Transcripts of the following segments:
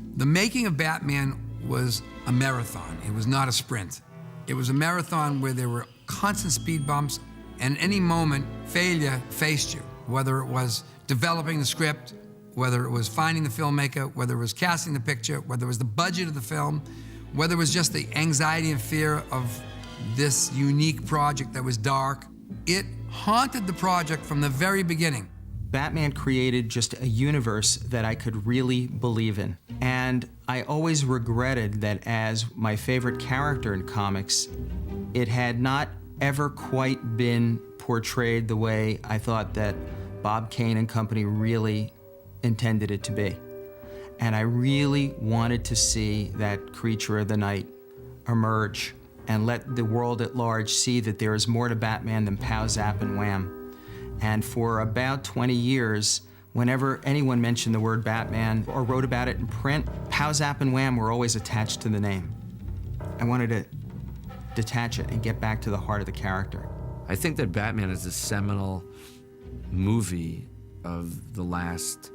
The making of Batman was a marathon. It was not a sprint. It was a marathon where there were constant speed bumps, and any moment, failure faced you, whether it was developing the script, whether it was finding the filmmaker, whether it was casting the picture, whether it was the budget of the film, whether it was just the anxiety and fear of this unique project that was dark. It haunted the project from the very beginning. Batman created just a universe that I could really believe in. And I always regretted that as my favorite character in comics, it had not ever quite been portrayed the way I thought that Bob Kane and company really intended it to be. And I really wanted to see that creature of the night emerge and let the world at large see that there is more to Batman than pow, zap, and wham. And for about 20 years, whenever anyone mentioned the word Batman or wrote about it in print, pow, zap, and wham were always attached to the name. I wanted to detach it and get back to the heart of the character. I think that Batman is a seminal movie of the last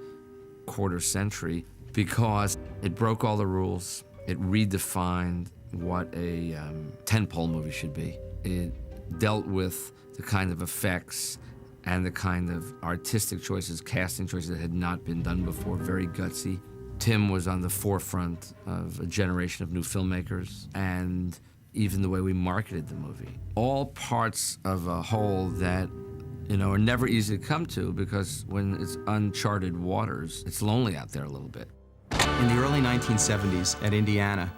quarter century because it broke all the rules. It redefined what a tentpole movie should be. It dealt with the kind of effects and the kind of artistic choices, casting choices that had not been done before, very gutsy. Tim was on the forefront of a generation of new filmmakers, and even the way we marketed the movie. All parts of a whole that, you know, are never easy to come to because when it's uncharted waters, it's lonely out there a little bit. In the early 1970s at Indiana,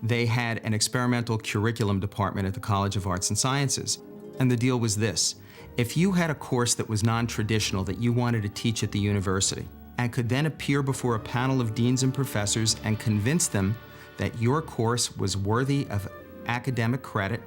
they had an experimental curriculum department at the College of Arts and Sciences. And the deal was this: if you had a course that was non-traditional that you wanted to teach at the university and could then appear before a panel of deans and professors and convince them that your course was worthy of academic credit,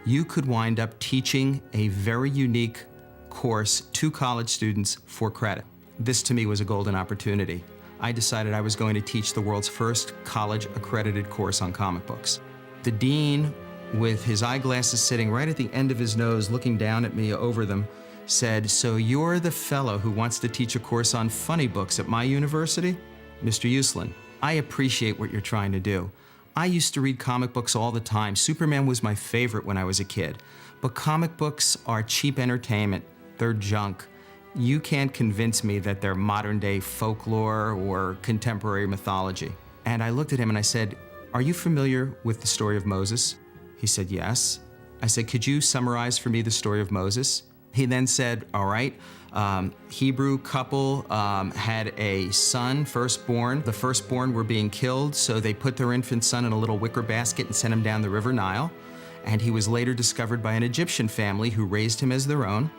you could wind up teaching a very unique course to college students for credit. This to me was a golden opportunity. I decided I was going to teach the world's first college-accredited course on comic books. The dean, with his eyeglasses sitting right at the end of his nose, looking down at me over them, said, "So you're the fellow who wants to teach a course on funny books at my university? Mr. Uslan, I appreciate what you're trying to do. I used to read comic books all the time. Superman was my favorite when I was a kid. But comic books are cheap entertainment. They're junk. You can't convince me that they're modern-day folklore or contemporary mythology." And I looked at him and I said, "Are you familiar with the story of Moses?" He said, "Yes." I said, "Could you summarize for me the story of Moses?" He then said, "All right, Hebrew couple had a son, firstborn. The firstborn were being killed, so they put their infant son in a little wicker basket and sent him down the River Nile. And he was later discovered by an Egyptian family who raised him as their own.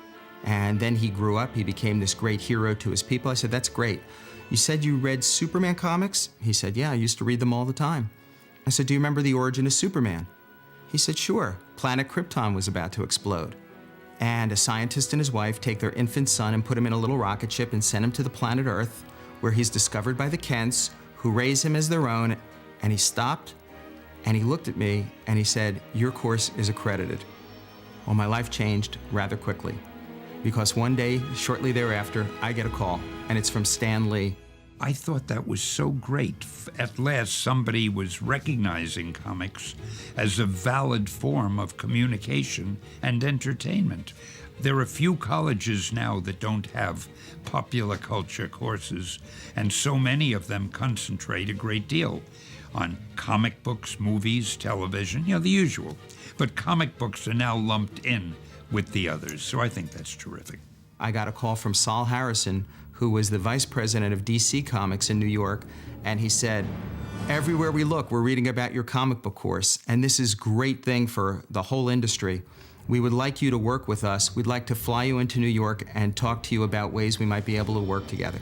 And then he grew up, he became this great hero to his people." I said, "That's great. You said you read Superman comics?" He said, "Yeah, I used to read them all the time." I said, "Do you remember the origin of Superman?" He said, "Sure. Planet Krypton was about to explode. And a scientist and his wife take their infant son and put him in a little rocket ship and send him to the planet Earth, where he's discovered by the Kents, who raise him as their own." And he stopped, and he looked at me, and he said, "Your course is accredited." Well, my life changed rather quickly, because one day, shortly thereafter, I get a call, and it's from Stan Lee. I thought that was so great. At last, somebody was recognizing comics as a valid form of communication and entertainment. There are few colleges now that don't have popular culture courses, and so many of them concentrate a great deal on comic books, movies, television, the usual. But comic books are now lumped in with the others, so I think that's terrific. I got a call from Saul Harrison, who was the vice president of DC Comics in New York, and he said, "Everywhere we look, we're reading about your comic book course, and this is a great thing for the whole industry. We would like you to work with us. We'd like to fly you into New York and talk to you about ways we might be able to work together."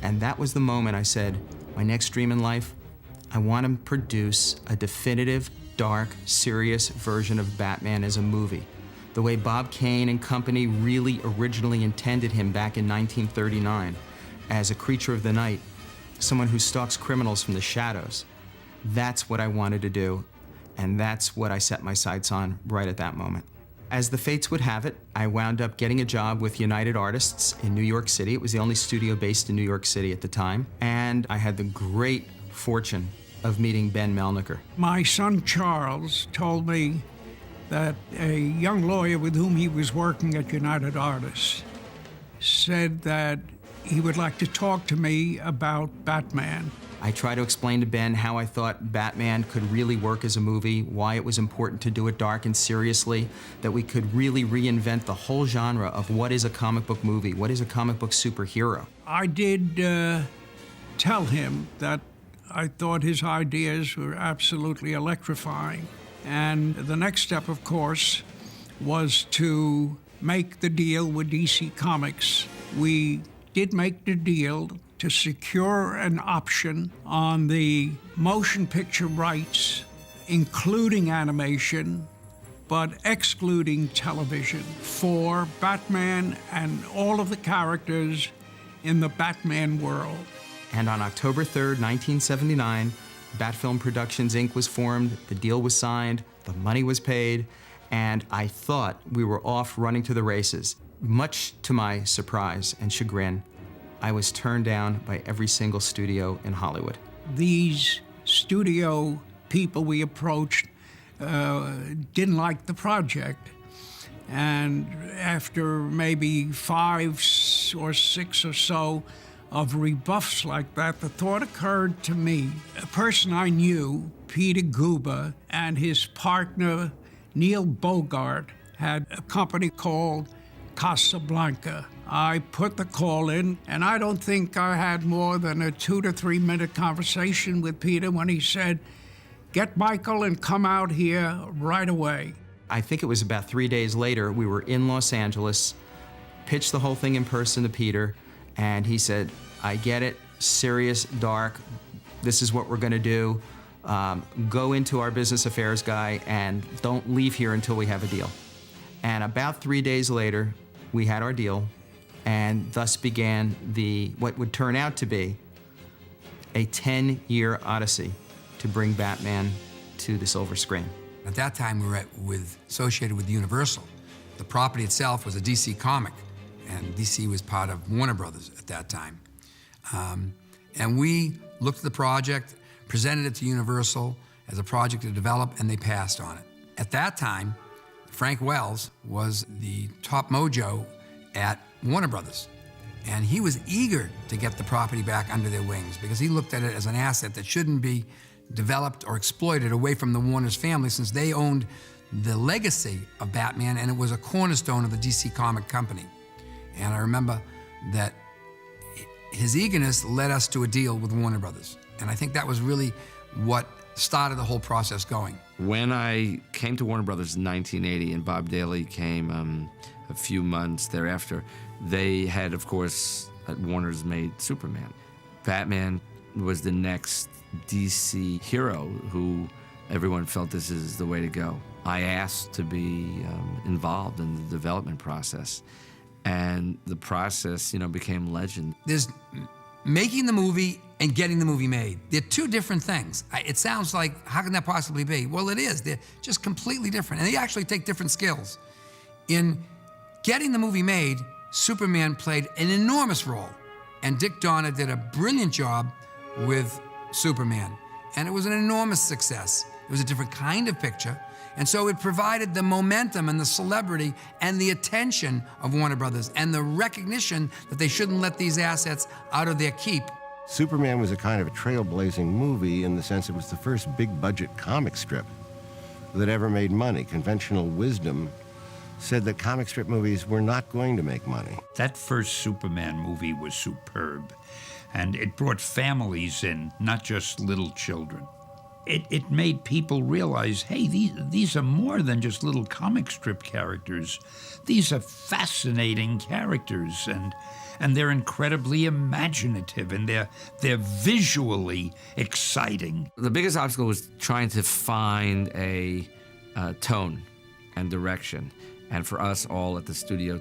And that was the moment I said, my next dream in life, I want to produce a definitive, dark, serious version of Batman as a movie, the way Bob Kane and company really originally intended him back in 1939, as a creature of the night, someone who stalks criminals from the shadows. That's what I wanted to do, and that's what I set my sights on right at that moment. As the fates would have it, I wound up getting a job with United Artists in New York City. It was the only studio based in New York City at the time, and I had the great fortune of meeting Ben Melniker. My son Charles told me that a young lawyer with whom he was working at United Artists said that he would like to talk to me about Batman. I tried to explain to Ben how I thought Batman could really work as a movie, why it was important to do it dark and seriously, that we could really reinvent the whole genre of what is a comic book movie, what is a comic book superhero. I did tell him that I thought his ideas were absolutely electrifying. And the next step, of course, was to make the deal with DC Comics. We did make the deal to secure an option on the motion picture rights, including animation, but excluding television, for Batman and all of the characters in the Batman world. And on October 3rd, 1979, Batfilm Productions, Inc. was formed, the deal was signed, the money was paid, and I thought we were off running to the races. Much to my surprise and chagrin, I was turned down by every single studio in Hollywood. These studio people we approached didn't like the project. And after maybe 5 or 6 or so of rebuffs like that, the thought occurred to me. A person I knew, Peter Guba, and his partner, Neil Bogart, had a company called Casablanca. I put the call in, and I don't think I had more than a 2 to 3 minute conversation with Peter when he said, "Get Michael and come out here right away." I think it was about 3 days later, we were in Los Angeles, pitched the whole thing in person to Peter, and he said, "I get it, serious, dark, this is what we're gonna do. Go into our business affairs guy and don't leave here until we have a deal." And about 3 days later, we had our deal, and thus began what would turn out to be a 10-year odyssey to bring Batman to the silver screen. At that time, we were associated with Universal. The property itself was a DC comic, and DC was part of Warner Brothers at that time. And we looked at the project, presented it to Universal as a project to develop, and they passed on it. At that time, Frank Wells was the top mojo at Warner Brothers, and he was eager to get the property back under their wings because he looked at it as an asset that shouldn't be developed or exploited away from the Warner's family, since they owned the legacy of Batman, and it was a cornerstone of the DC comic company. And I remember that his eagerness led us to a deal with Warner Brothers, and I think that was really what started the whole process going. When I came to Warner Brothers in 1980 and Bob Daly came a few months thereafter, they had, of course, at Warner's made Superman. Batman was the next DC hero who everyone felt this is the way to go. I asked to be involved in the development process, and the process, became legend. There's making the movie and getting the movie made. They're two different things. It sounds like, how can that possibly be? Well, it is. They're just completely different, and they actually take different skills. In getting the movie made, Superman played an enormous role, and Dick Donner did a brilliant job with Superman, and it was an enormous success. It was a different kind of picture, and so it provided the momentum and the celebrity and the attention of Warner Brothers and the recognition that they shouldn't let these assets out of their keep. Superman was a kind of a trailblazing movie in the sense it was the first big-budget comic strip that ever made money. Conventional wisdom said that comic strip movies were not going to make money. That first Superman movie was superb, and it brought families in, not just little children. It made people realize, hey, these are more than just little comic strip characters. These are fascinating characters, and they're incredibly imaginative, and they're visually exciting. The biggest obstacle was trying to find a tone and direction, and for us all at the studio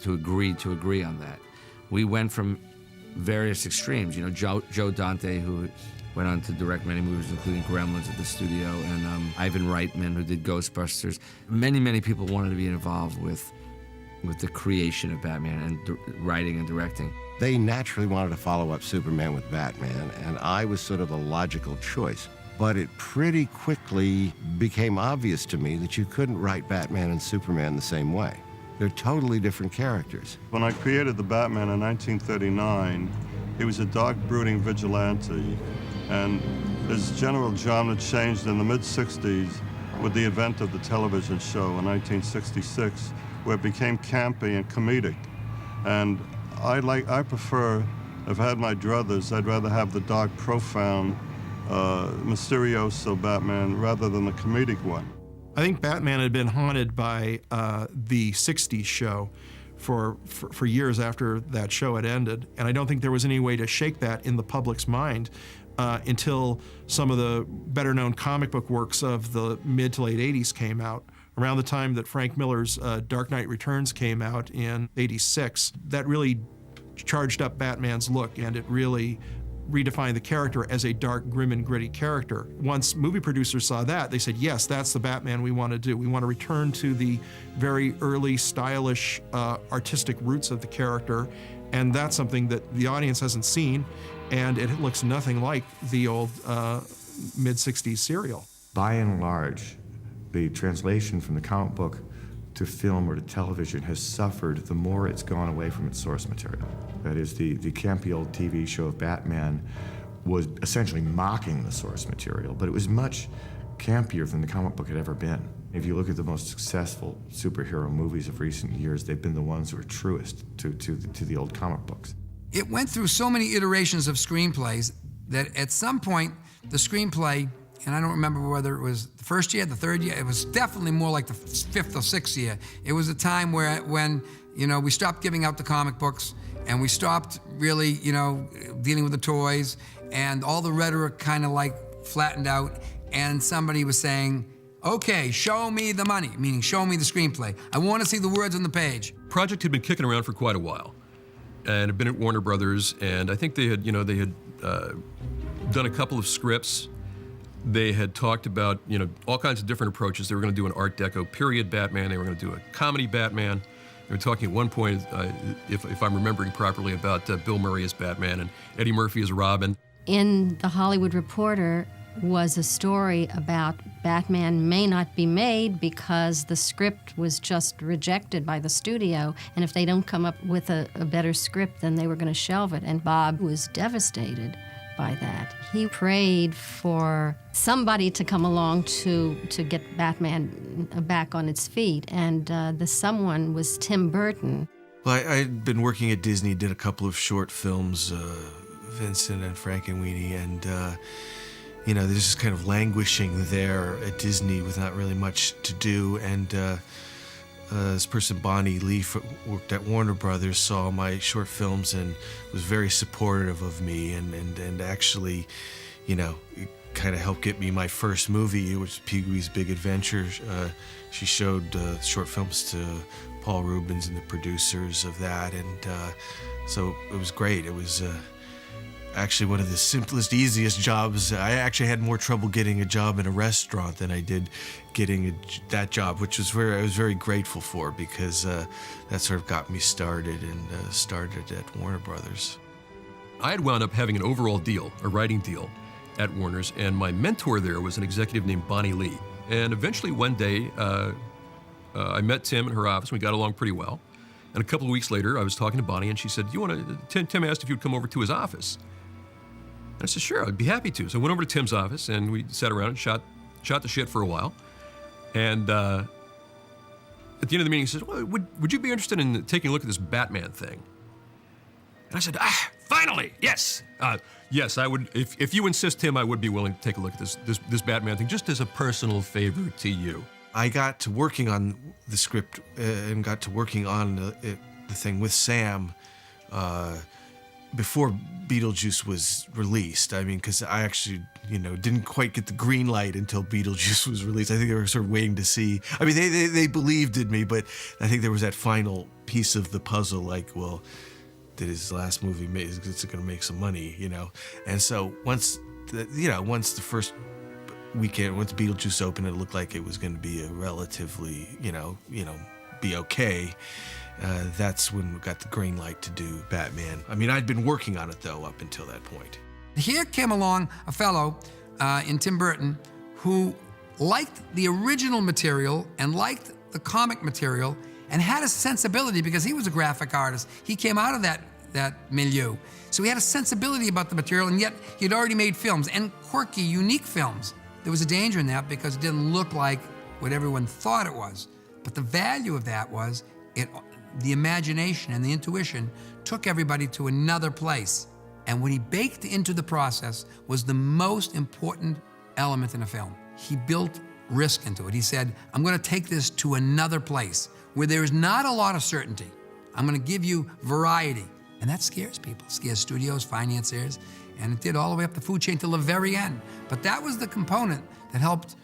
to agree on that. We went from various extremes. Joe Dante, who went on to direct many movies, including Gremlins at the studio, and Ivan Reitman, who did Ghostbusters. Many people wanted to be involved with with the creation of Batman and writing and directing. They naturally wanted to follow up Superman with Batman, and I was sort of the logical choice. But it pretty quickly became obvious to me that you couldn't write Batman and Superman the same way. They're totally different characters. When I created the Batman in 1939, he was a dark, brooding vigilante, and his general genre changed in the mid-60s with the advent of the television show in 1966, where it became campy and comedic. And I prefer, if I had my druthers, I'd rather have the dark, profound, mysterioso Batman rather than the comedic one. I think Batman had been haunted by the 60s show for years after that show had ended, and I don't think there was any way to shake that in the public's mind until some of the better-known comic book works of the mid to late 80s came out. Around the time that Frank Miller's Dark Knight Returns came out in '86, that really charged up Batman's look, and it really redefined the character as a dark, grim, and gritty character. Once movie producers saw that, they said, yes, that's the Batman we want to do. We want to return to the very early, stylish, artistic roots of the character, and that's something that the audience hasn't seen, and it looks nothing like the old mid-'60s serial. By and large, the translation from the comic book to film or to television has suffered the more it's gone away from its source material. That is, the campy old TV show of Batman was essentially mocking the source material, but it was much campier than the comic book had ever been. If you look at the most successful superhero movies of recent years, they've been the ones that were truest to the old comic books. It went through so many iterations of screenplays that at some point, the screenplay, and I don't remember whether it was the first year, the third year, it was definitely more like the fifth or sixth year. It was a time when we stopped giving out the comic books and we stopped really, dealing with the toys, and all the rhetoric kind of like flattened out, and somebody was saying, okay, show me the money, meaning show me the screenplay. I want to see the words on the page. Project had been kicking around for quite a while and had been at Warner Brothers, and I think they had done a couple of scripts. They had talked about, all kinds of different approaches. They were going to do an Art Deco period Batman. They were going to do a comedy Batman. They were talking at one point, if I'm remembering properly, about Bill Murray as Batman and Eddie Murphy as Robin. In The Hollywood Reporter was a story about Batman may not be made because the script was just rejected by the studio, and if they don't come up with a better script, then they were going to shelve it. And Bob was devastated by that. He prayed for somebody to come along to get Batman back on its feet, and the someone was Tim Burton. Well, I'd been working at Disney, did a couple of short films, Vincent and Frankenweenie, and they're just kind of languishing there at Disney with not really much to do, and this person, Bonnie Leaf, worked at Warner Brothers, saw my short films and was very supportive of me, and actually, kind of helped get me my first movie, which was Pee-wee's Big Adventure. She showed short films to Paul Rubens and the producers of that, and so it was great. It was actually one of the simplest, easiest jobs. I actually had more trouble getting a job in a restaurant than I did getting that job, which was I was very grateful for, because that sort of got me started and started at Warner Brothers. I had wound up having an overall deal, a writing deal, at Warner's, and my mentor there was an executive named Bonnie Lee. And eventually one day, I met Tim in her office, and we got along pretty well. And a couple of weeks later, I was talking to Bonnie, and she said, Tim asked if you'd come over to his office. And I said, sure, I'd be happy to. So I went over to Tim's office, and we sat around and shot the shit for a while. And at the end of the meeting, he says, well, would you be interested in taking a look at this Batman thing? And I said, finally, yes. Yes, I would. If you insist, Tim, I would be willing to take a look at this Batman thing, just as a personal favor to you. I got to working on the script and got to working on the thing with Sam before Beetlejuice was released. I mean, because I actually, didn't quite get the green light until Beetlejuice was released. I think they were sort of waiting to see. I mean, they believed in me, but I think there was that final piece of the puzzle, like, well, did his last movie is it going to make some money, And so once the first weekend, once Beetlejuice opened, it looked like it was going to be a relatively, be okay. That's when we got the green light to do Batman. I mean, I'd been working on it, though, up until that point. Here came along a fellow in Tim Burton who liked the original material and liked the comic material and had a sensibility because he was a graphic artist. He came out of that milieu. So he had a sensibility about the material, and yet he'd already made films, and quirky, unique films. There was a danger in that because it didn't look like what everyone thought it was. But the value of that was the imagination and the intuition took everybody to another place. And what he baked into the process was the most important element in a film. He built risk into it. He said, I'm gonna take this to another place where there's not a lot of certainty. I'm gonna give you variety. And that scares people, scares studios, financiers, and it did all the way up the food chain till the very end. But that was the component that helped,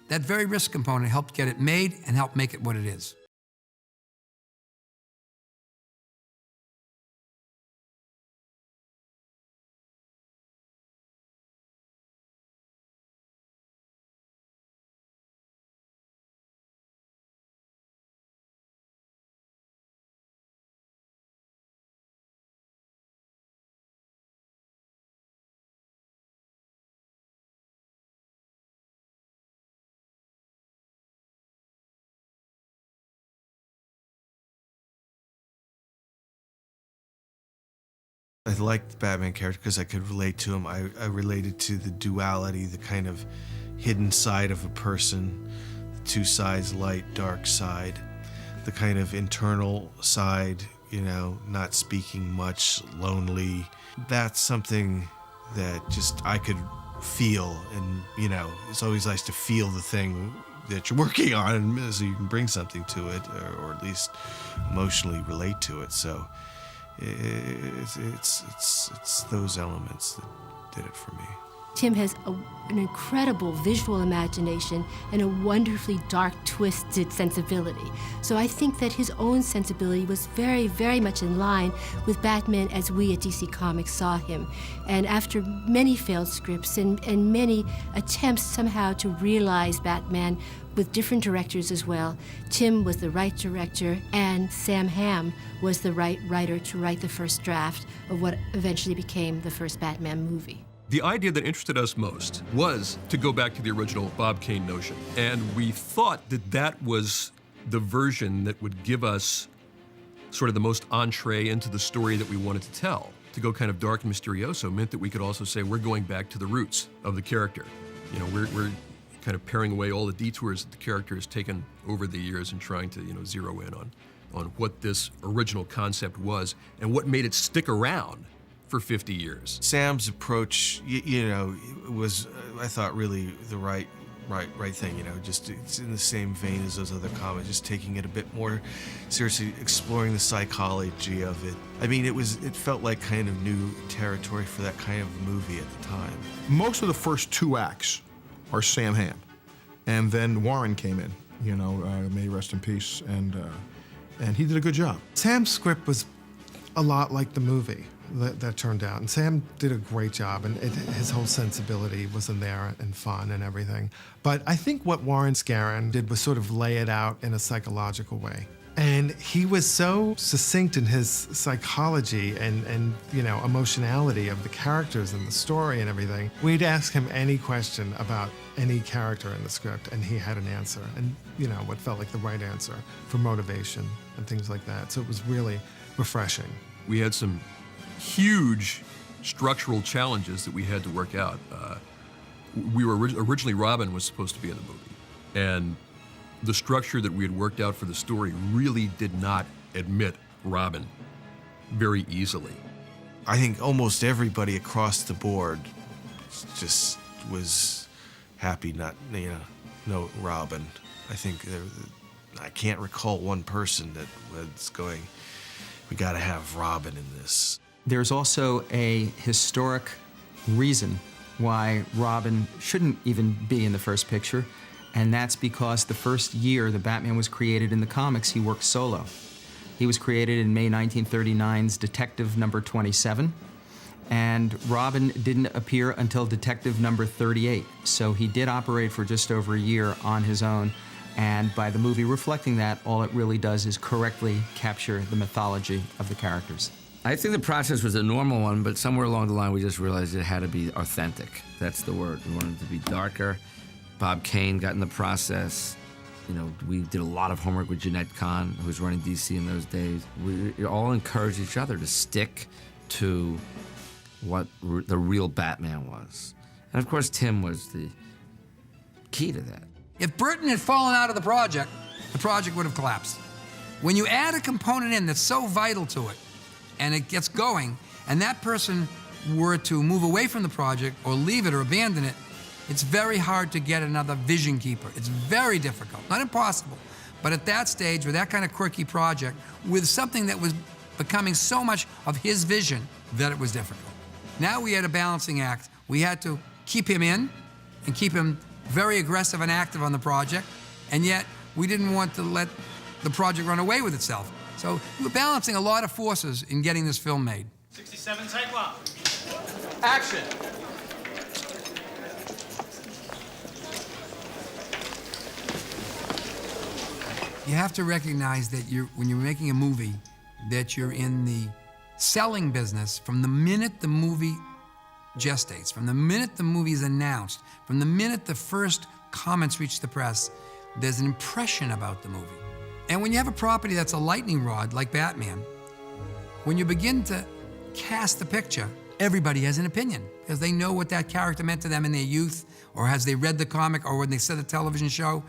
that very risk component helped get it made and helped make it what it is. I liked the Batman character because I could relate to him. I related to the duality, the kind of hidden side of a person, the two sides, light, dark side, the kind of internal side, you know, not speaking much, lonely. That's something that just I could feel, and, you know, it's always nice to feel the thing that you're working on, and so you can bring something to it, or at least emotionally relate to it. So it's those elements that did it for me. Tim has an incredible visual imagination and a wonderfully dark, twisted sensibility. So I think that his own sensibility was very, very much in line with Batman as we at DC Comics saw him. And after many failed scripts and many attempts somehow to realize Batman with different directors as well, Tim was the right director and Sam Hamm was the right writer to write the first draft of what eventually became the first Batman movie. The idea that interested us most was to go back to the original Bob Kane notion. And we thought that that was the version that would give us sort of the most entree into the story that we wanted to tell. To go kind of dark and mysterioso meant that we could also say we're going back to the roots of the character. You know, we're kind of paring away all the detours that the character has taken over the years and trying to, you know, zero in on what this original concept was and what made it stick around for 50 years. Sam's approach, you know, was, I thought, really the right thing, you know, just it's in the same vein as those other comics, just taking it a bit more seriously, exploring the psychology of it. I mean, it felt like kind of new territory for that kind of movie at the time. Most of the first two acts are Sam Hamm, and then Warren came in, you know, may he rest in peace, and he did a good job. Sam's script was a lot like the movie that turned out, and Sam did a great job, and his whole sensibility was in there and fun and everything. But I think what Warren Scarron did was sort of lay it out in a psychological way. And he was so succinct in his psychology and you know, emotionality of the characters and the story and everything. We'd ask him any question about any character in the script, and he had an answer, and you know, what felt like the right answer for motivation and things like that. So it was really refreshing. We had some huge structural challenges that we had to work out. We were originally Robin was supposed to be in the movie, and the structure that we had worked out for the story really did not admit Robin very easily. I think almost everybody across the board just was happy not, you know, no Robin. I think I can't recall one person that was going, we got to have Robin in this. There's also a historic reason why Robin shouldn't even be in the first picture, and that's because the first year the Batman was created in the comics, he worked solo. He was created in May 1939's Detective number 27, and Robin didn't appear until Detective number 38, so he did operate for just over a year on his own, And by the movie reflecting that, all it really does is correctly capture the mythology of the characters. I think the process was a normal one, but somewhere along the line we just realized it had to be authentic. That's the word. We wanted it to be darker. Bob Kane got in the process. You know, we did a lot of homework with Jeanette Kahn, who was running DC in those days. We all encouraged each other to stick to what the real Batman was. And of course, Tim was the key to that. If Burton had fallen out of the project would have collapsed. When you add a component in that's so vital to it, and it gets going, and that person were to move away from the project or leave it or abandon it, it's very hard to get another vision keeper. It's very difficult, not impossible. But at that stage, with that kind of quirky project, with something that was becoming so much of his vision, that it was difficult. Now we had a balancing act. We had to keep him in and keep him very aggressive and active on the project, and yet we didn't want to let the project run away with itself. So we're balancing a lot of forces in getting this film made. 67, take one. Action! You have to recognize that when you're making a movie, that you're in the selling business from the minute the movie gestates, from the minute the movie is announced, from the minute the first comments reach the press, there's an impression about the movie. And when you have a property that's a lightning rod, like Batman, when you begin to cast the picture, everybody has an opinion because they know what that character meant to them in their youth, or as they read the comic, or when they saw the television show,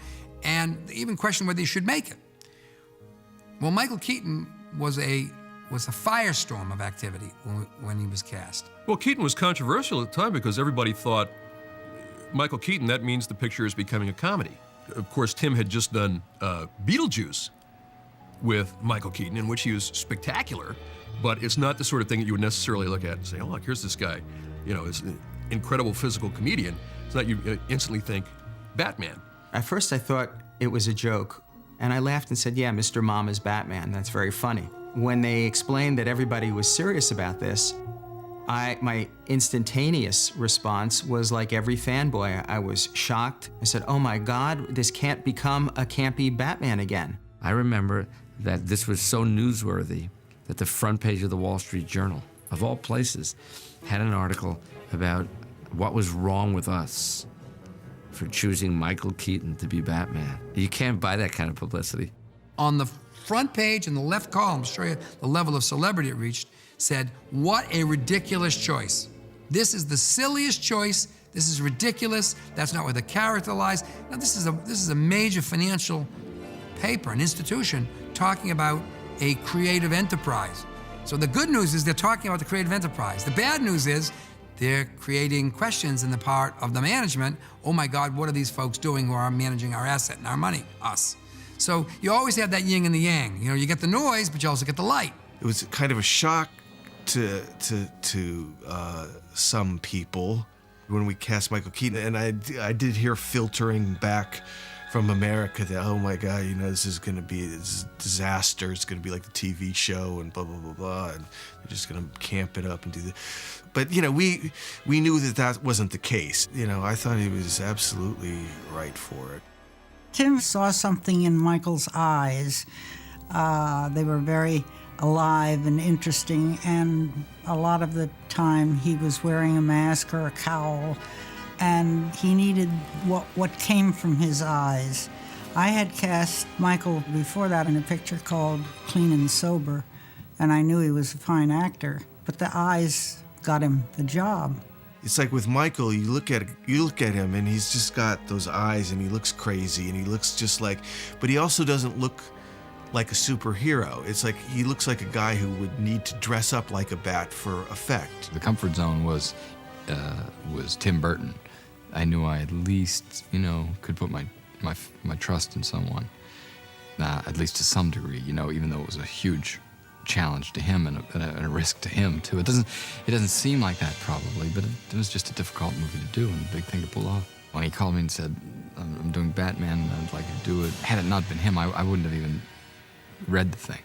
and they even question whether they should make it. Well, Michael Keaton was a firestorm of activity when he was cast. Well, Keaton was controversial at the time because everybody thought, Michael Keaton, that means the picture is becoming a comedy. Of course, Tim had just done Beetlejuice with Michael Keaton, in which he was spectacular, but it's not the sort of thing that you would necessarily look at and say, oh, look, here's this guy, you know, this incredible physical comedian. It's not you instantly think Batman. At first I thought it was a joke, and I laughed and said, yeah, Mr. Mama's Batman, that's very funny. When they explained that everybody was serious about this, my instantaneous response was like every fanboy. I was shocked. I said, oh my God, this can't become a campy Batman again. I remember that this was so newsworthy that the front page of the Wall Street Journal, of all places, had an article about what was wrong with us for choosing Michael Keaton to be Batman. You can't buy that kind of publicity. On the front page in the left column, to show you the level of celebrity it reached, said, what a ridiculous choice. This is the silliest choice. This is ridiculous. That's not where the character lies. Now, this is a major financial paper, an institution, talking about a creative enterprise. So the good news is they're talking about the creative enterprise. The bad news is they're creating questions in the part of the management. Oh my God, what are these folks doing who are managing our asset and our money? Us. So you always have that yin and the yang. You know, you get the noise, but you also get the light. It was kind of a shock to some people when we cast Michael Keaton, and I did hear filtering back from America that, oh my God, you know, this is going to be a disaster. It's going to be like the TV show and blah, blah, blah, blah, and they're just going to camp it up and do the. But, you know, we knew that wasn't the case. You know, I thought he was absolutely right for it. Tim saw something in Michael's eyes. They were very alive and interesting, and a lot of the time he was wearing a mask or a cowl, and he needed what came from his eyes. I had cast Michael before that in a picture called Clean and Sober, and I knew he was a fine actor, but the eyes got him the job. It's like with Michael, you look at him and he's just got those eyes and he looks crazy and he looks just like, but he also doesn't look like a superhero. It's like he looks like a guy who would need to dress up like a bat for effect. The comfort zone was Tim Burton. I knew I at least, you know, could put my trust in someone, at least to some degree, you know, even though it was a huge challenge to him and a risk to him too. It doesn't seem like that probably, but it was just a difficult movie to do and a big thing to pull off. When he called me and said, I'm doing Batman, I'd like to do it. Had it not been him, I wouldn't have even read the thing.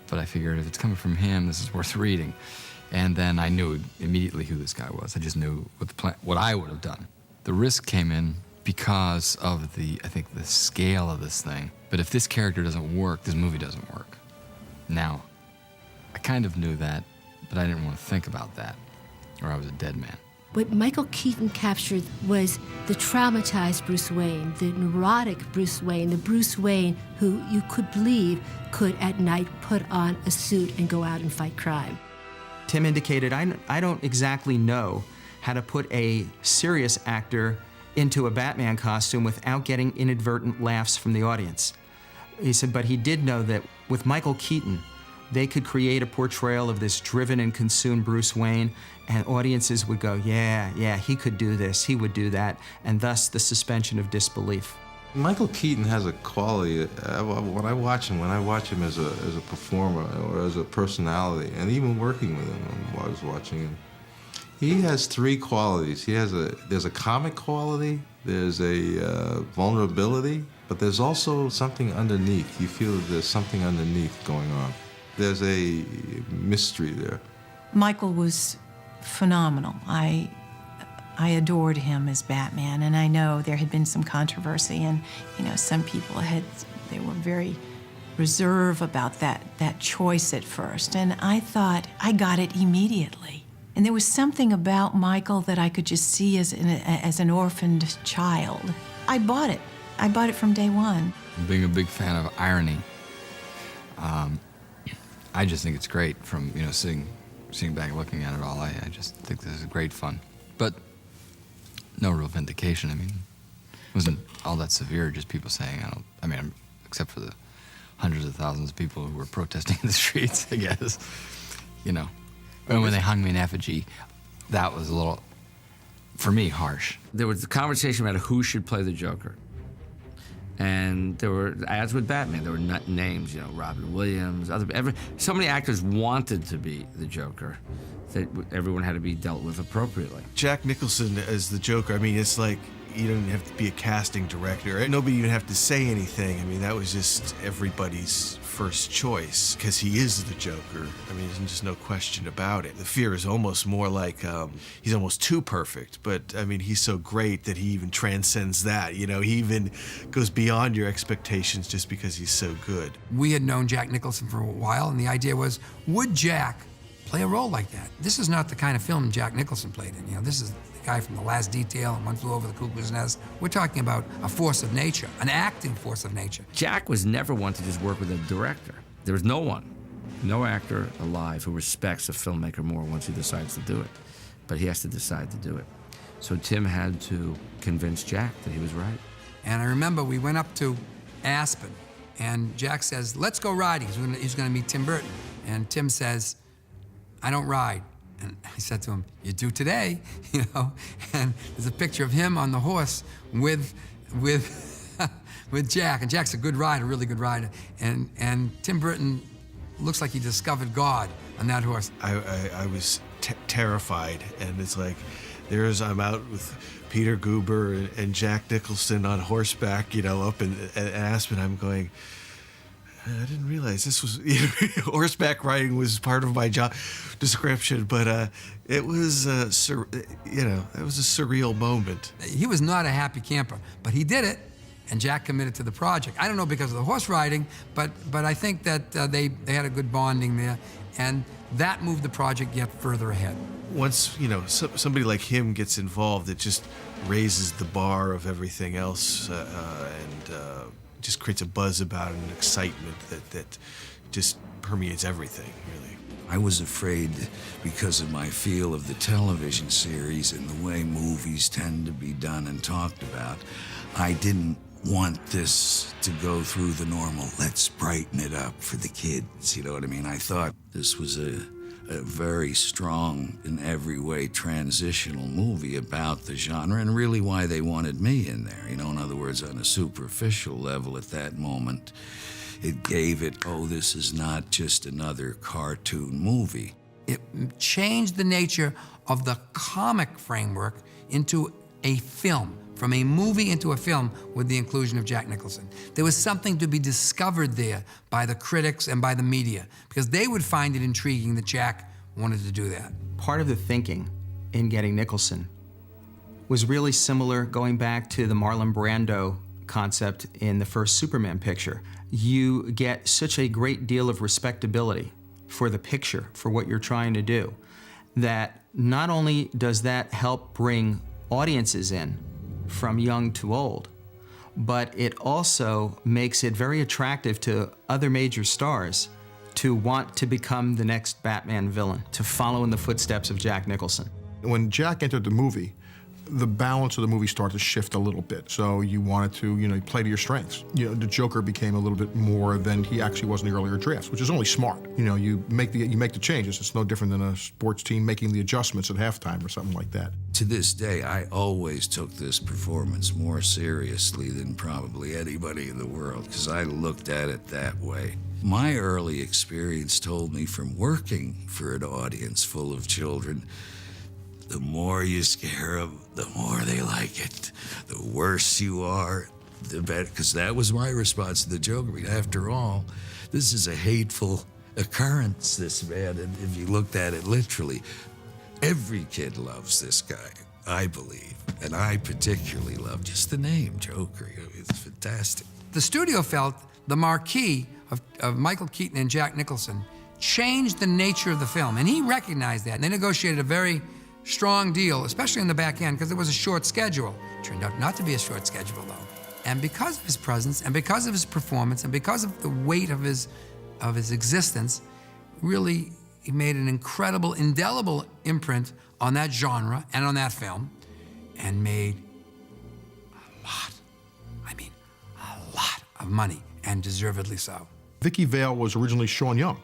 But I figured if it's coming from him, this is worth reading. And then I knew immediately who this guy was. I just knew what I would have done. The risk came in because of I think the scale of this thing. But if this character doesn't work, this movie doesn't work. Now, I kind of knew that, but I didn't want to think about that, or I was a dead man. What Michael Keaton captured was the traumatized Bruce Wayne, the neurotic Bruce Wayne, the Bruce Wayne who you could believe could at night put on a suit and go out and fight crime. Tim indicated, I don't exactly know how to put a serious actor into a Batman costume without getting inadvertent laughs from the audience. He said, but he did know that with Michael Keaton, they could create a portrayal of this driven and consumed Bruce Wayne, and audiences would go, yeah, he could do this, he would do that, and thus the suspension of disbelief. Michael Keaton has a quality, when I watch him as a performer or as a personality, and even working with him while I was watching him, he has three qualities. There's a comic quality, there's a vulnerability, but there's also something underneath. You feel that there's something underneath going on. There's a mystery there. Michael was phenomenal. I adored him as Batman, and I know there had been some controversy, and some people they were very reserved about that choice at first, and I thought I got it immediately. And there was something about Michael that I could just see as an orphaned child. I bought it. I bought it from day one. Being a big fan of irony, I just think it's great from, sitting back and looking at it all. I just think this is great fun. But no real vindication. I mean, it wasn't all that severe, just people saying, except for the hundreds of thousands of people who were protesting in the streets, I guess. And when they hung me in effigy, that was a little, for me, harsh. There was the conversation about who should play the Joker. And there were, as with Batman, there were names, Robin Williams, so many actors wanted to be the Joker that everyone had to be dealt with appropriately. Jack Nicholson as the Joker, it's like you didn't have to be a casting director. Nobody even have to say anything. That was just everybody's first choice, because he is the Joker. There's just no question about it. The fear is almost more like he's almost too perfect, but he's so great that he even transcends that. He even goes beyond your expectations just because he's so good. We had known Jack Nicholson for a while, and the idea was, would Jack play a role like that? This is not the kind of film Jack Nicholson played in. This is the guy from The Last Detail and One Flew Over the Cuckoo's Nest. We're talking about a force of nature, an acting force of nature. Jack was never one to just work with a director. There was no actor alive who respects a filmmaker more once he decides to do it. But he has to decide to do it. So Tim had to convince Jack that he was right. And I remember we went up to Aspen, and Jack says, let's go riding. He's going to meet Tim Burton. And Tim says, I don't ride. And I said to him, you do today, And there's a picture of him on the horse with Jack. And Jack's a good rider, really good rider. And Tim Burton looks like he discovered God on that horse. I was terrified, and it's like, I'm out with Peter Guber and Jack Nicholson on horseback, up in Aspen. I'm going, I didn't realize this was horseback riding was part of my job description, but it was it was a surreal moment. He was not a happy camper, but he did it, and Jack committed to the project. I don't know because of the horse riding, but I think that they had a good bonding there, and that moved the project yet further ahead. Once somebody like him gets involved, it just raises the bar of everything else, and just creates a buzz about it, an excitement that just permeates everything, really. I was afraid because of my feel of the television series and the way movies tend to be done and talked about. I didn't want this to go through the normal, let's brighten it up for the kids, you know what I mean? I thought this was a very strong, in every way, transitional movie about the genre and really why they wanted me in there. In other words, on a superficial level at that moment, it gave it, this is not just another cartoon movie. It changed the nature of the comic framework into a film, from a movie into a film with the inclusion of Jack Nicholson. There was something to be discovered there by the critics and by the media, because they would find it intriguing that Jack wanted to do that. Part of the thinking in getting Nicholson was really similar, going back to the Marlon Brando concept in the first Superman picture. You get such a great deal of respectability for the picture, for what you're trying to do, that not only does that help bring audiences in from young to old, but it also makes it very attractive to other major stars to want to become the next Batman villain, to follow in the footsteps of Jack Nicholson. When Jack entered the movie, the balance of the movie started to shift a little bit. So you wanted to, play to your strengths. The Joker became a little bit more than he actually was in the earlier drafts, which is only smart. You make the changes. It's no different than a sports team making the adjustments at halftime or something like that. To this day, I always took this performance more seriously than probably anybody in the world, because I looked at it that way. My early experience told me, from working for an audience full of children, the more you scare them, the more they like it. The worse you are, the better, because that was my response to the Joker. After all, this is a hateful occurrence, this man, and if you looked at it literally, every kid loves this guy, I believe, and I particularly love just the name Joker. It's fantastic. The studio felt the marquee of Michael Keaton and Jack Nicholson changed the nature of the film, and he recognized that, and they negotiated a very strong deal, especially in the back end, because it was a short schedule. It turned out not to be a short schedule, though. And because of his presence, and because of his performance, and because of the weight of his existence, really, he made an incredible, indelible imprint on that genre and on that film, and made a lot of money, and deservedly so. Vicky Vale was originally Sean Young.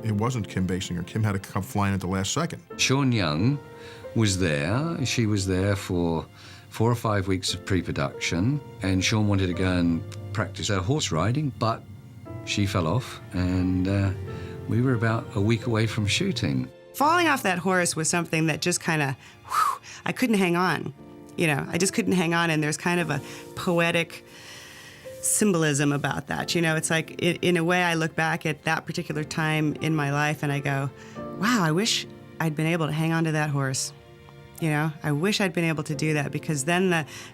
It wasn't Kim Basinger. Kim had to come flying at the last second. Sean Young was there. She was there for 4 or 5 weeks of pre-production, and Sean wanted to go and practice her horse riding, but she fell off, and we were about a week away from shooting. Falling off that horse was something that just kind of, I couldn't hang on. I just couldn't hang on, and there's kind of a poetic symbolism about that. It's like, in a way, I look back at that particular time in my life and I go, wow, I wish I'd been able to hang on to that horse. I wish I'd been able to do that, because then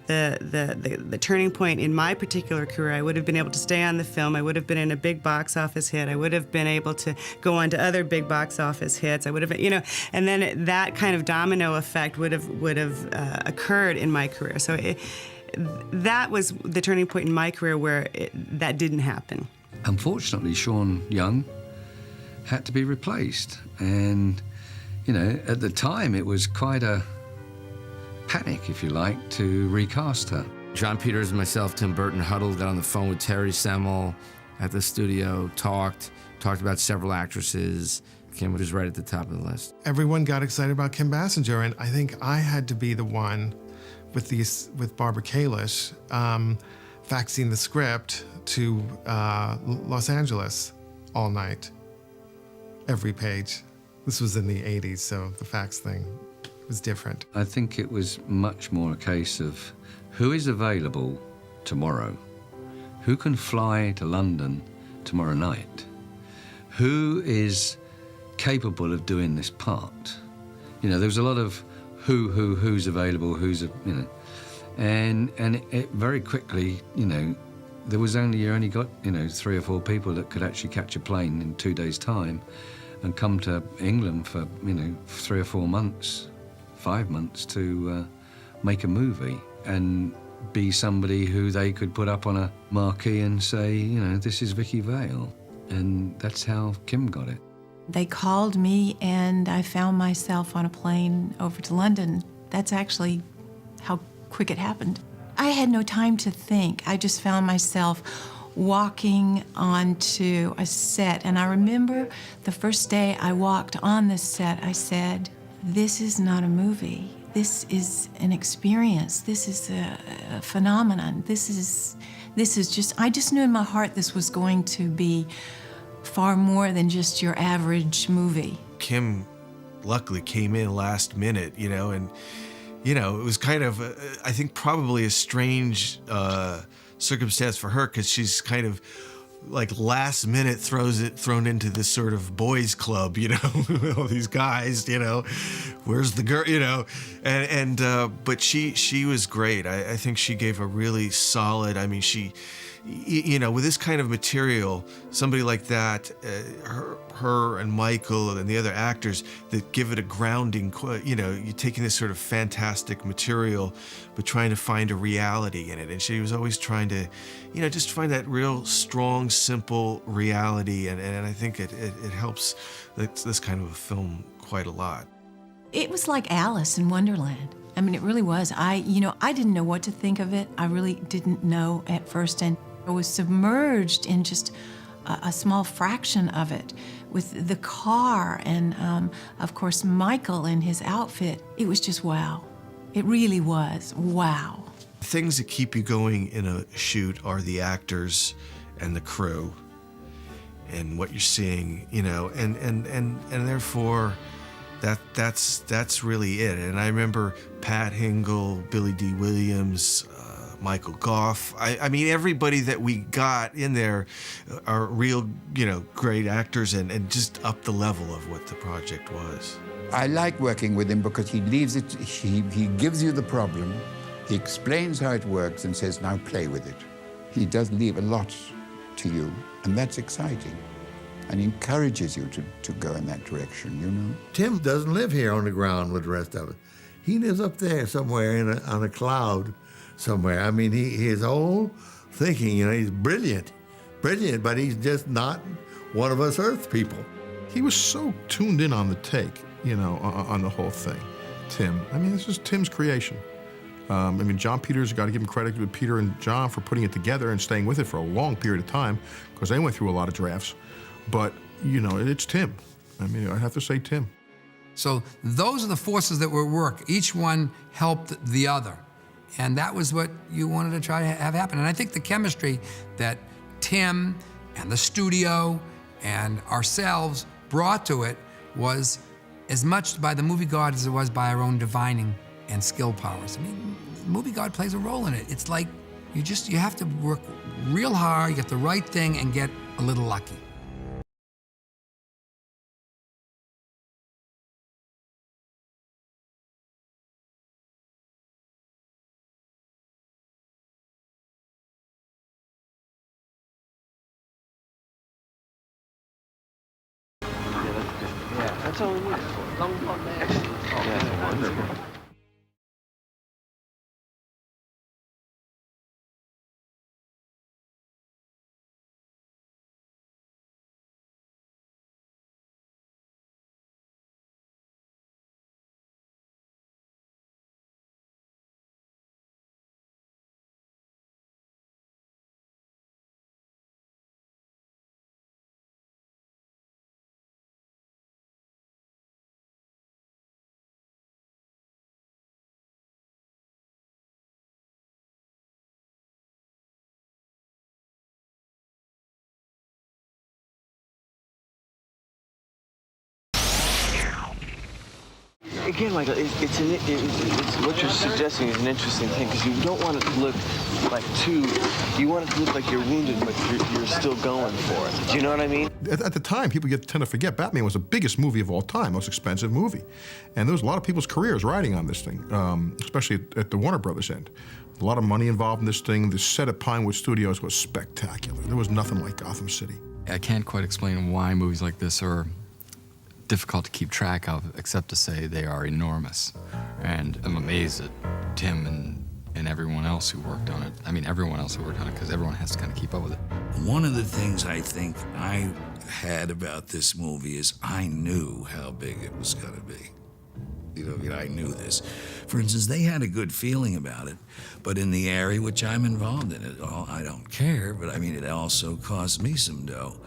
the turning point in my particular career, I would have been able to stay on the film. I would have been in a big box office hit. I would have been able to go on to other big box office hits. I would have, and then that kind of domino effect would have occurred in my career. So that was the turning point in my career where that didn't happen. Unfortunately, Sean Young had to be replaced, and at the time it was quite a panic, if you like, to recast her. John Peters and myself, Tim Burton, huddled, got on the phone with Terry Semmel at the studio, talked about several actresses. Kim was right at the top of the list. Everyone got excited about Kim Basinger, and I think I had to be the one with Barbara Kalish, faxing the script to Los Angeles all night, every page. This was in the 80s, so the fax thing was different. I think it was much more a case of who is available tomorrow, who can fly to London tomorrow night, who is capable of doing this part. There was a lot of who's available, and it very quickly, there was you only got 3 or 4 people that could actually catch a plane in 2 days' time and come to England for 3 or 4 months, 5 months to make a movie and be somebody who they could put up on a marquee and say, this is Vicky Vale, and that's how Kim got it. They called me, and I found myself on a plane over to London. That's actually how quick it happened. I had no time to think. I just found myself walking onto a set, and I remember the first day I walked on this set, I said, this is not a movie. This is an experience. This is a phenomenon. This is just, I just knew in my heart this was going to be far more than just your average movie. Kim luckily came in last minute, and it was kind of, I think probably a strange circumstance for her, because she's kind of like last minute thrown into this sort of boys club, you know, all these guys, you know, where's the girl, you know, but she was great. I think she gave a really solid, I mean, you know, with this kind of material, somebody like that, her and Michael and the other actors that give it a grounding, you know, you're taking this sort of fantastic material, but trying to find a reality in it. And she was always trying to, you know, just find that real strong, simple reality. And I think it helps this kind of a film quite a lot. It was like Alice in Wonderland. I mean, it really was. I didn't know what to think of it. I really didn't know at first. And I was submerged in just a small fraction of it with the car and, of course, Michael and his outfit. It was just wow. It really was wow. Things that keep you going in a shoot are the actors and the crew and what you're seeing, you know, and therefore that's really it. And I remember Pat Hingle, Billy D. Williams, Michael Goff. I mean, everybody that we got in there are real, you know, great actors and just up the level of what the project was. I like working with him because he leaves it, he gives you the problem, he explains how it works and says, now play with it. He does leave a lot to you, and that's exciting, and encourages you to go in that direction, you know? Tim doesn't live here on the ground with the rest of it. He lives up there somewhere on a cloud somewhere. I mean, his whole thinking, you know, he's brilliant, but he's just not one of us Earth people. He was so tuned in on the take, you know, on the whole thing, Tim. I mean, this is Tim's creation. I mean, John Peters, got to give him credit with Peter and John for putting it together and staying with it for a long period of time, because they went through a lot of drafts. But, you know, it's Tim. I mean, I have to say Tim. So those are the forces that were at work. Each one helped the other. And that was what you wanted to try to have happen. And I think the chemistry that Tim and the studio and ourselves brought to it was as much by the movie god as it was by our own divining and skill powers. I mean, the movie god plays a role in it. It's like you have to work real hard, get the right thing, and get a little lucky. That's all we need. Long pop man. Yeah, wonderful. Again, Michael, it's what you're suggesting is an interesting thing, because you don't want it to look like you want it to look like you're wounded, but you're still going for it. Do you know what I mean? At the time, people tend to forget Batman was the biggest movie of all time, most expensive movie. And there was a lot of people's careers riding on this thing, especially at the Warner Brothers end. A lot of money involved in this thing. The set at Pinewood Studios was spectacular. There was nothing like Gotham City. I can't quite explain why movies like this are difficult to keep track of, except to say they are enormous. And I'm amazed at Tim and everyone else who worked on it. I mean, everyone else who worked on it, because everyone has to kind of keep up with it. One of the things I think I had about this movie is I knew how big it was going to be. You know, I knew this. For instance, they had a good feeling about it, but in the area which I'm involved in, I don't care, but I mean, it also cost me some dough.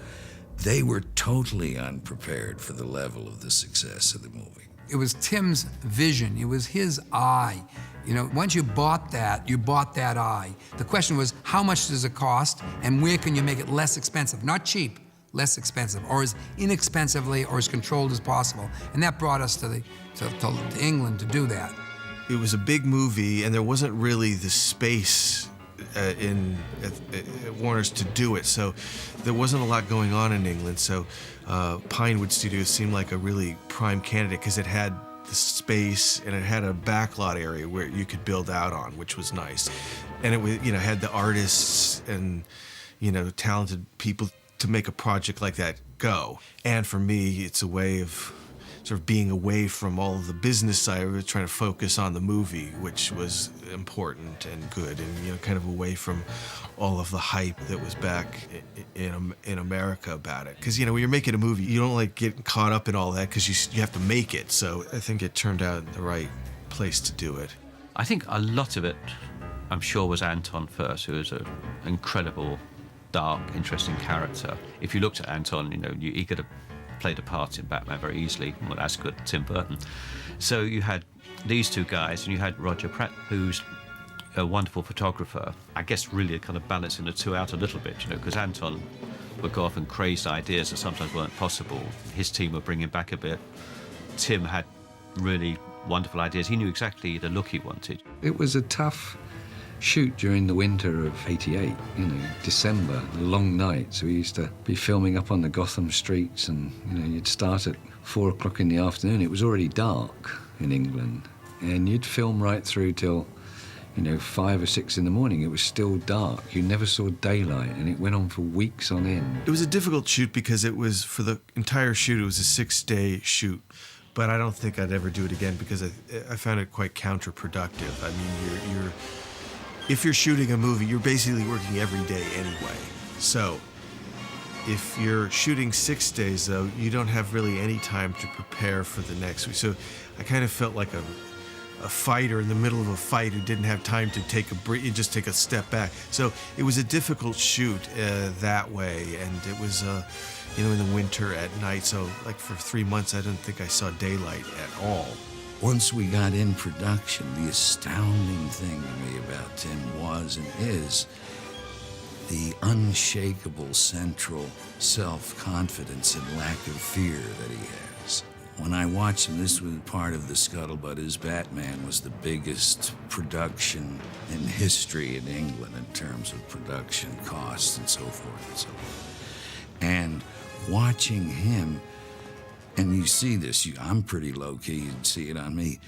They were totally unprepared for the level of the success of the movie. It was Tim's vision. It was his eye. You know, once you bought that eye. The question was, how much does it cost, and where can you make it less expensive? Not cheap, less expensive, or as inexpensively or as controlled as possible. And that brought us to England to do that. It was a big movie, and there wasn't really the space at Warner's to do it. So there wasn't a lot going on in England. So Pinewood Studios seemed like a really prime candidate because it had the space and it had a backlot area where you could build out on, which was nice. And it was, had the artists and, talented people to make a project like that go. And for me, it's a way of sort of being away from all of the business side of it, trying to focus on the movie, which was important and good, and kind of away from all of the hype that was back in America about it. Because when you're making a movie, you don't get caught up in all that because you have to make it. So I think it turned out the right place to do it. I think a lot of it, I'm sure, was Anton first, who was an incredible, dark, interesting character. If you looked at Anton, he could have played a part in Batman very easily. Well, that's good, Tim Burton. So you had these two guys, and you had Roger Pratt, who's a wonderful photographer. I guess really kind of balancing the two out a little bit, because Anton would go off and crazy ideas that sometimes weren't possible. His team were bringing back a bit. Tim had really wonderful ideas. He knew exactly the look he wanted. It was a tough shoot during the winter of '88, December, long nights. We used to be filming up on the Gotham streets, and you'd start at 4 o'clock in the afternoon. It was already dark in England, and you'd film right through till 5 or 6 in the morning. It was still dark. You never saw daylight, and it went on for weeks on end. It was a difficult shoot because it was, for the entire shoot, it was a 6-day shoot. But I don't think I'd ever do it again because I found it quite counterproductive. I mean, if you're shooting a movie, you're basically working every day anyway. So if you're shooting 6 days, though, you don't have really any time to prepare for the next week. So I kind of felt like a fighter in the middle of a fight who didn't have time to take a break, just take a step back. So it was a difficult shoot that way, and it was in the winter at night. So for 3 months, I didn't think I saw daylight at all. Once we got in production, the astounding thing to me about Tim was and is the unshakable central self-confidence and lack of fear that he has. When I watched him, this was part of the scuttlebutt. His Batman was the biggest production in history in England in terms of production costs and so forth and so on. And watching him, and you see this, I'm pretty low-key, you'd see it on me.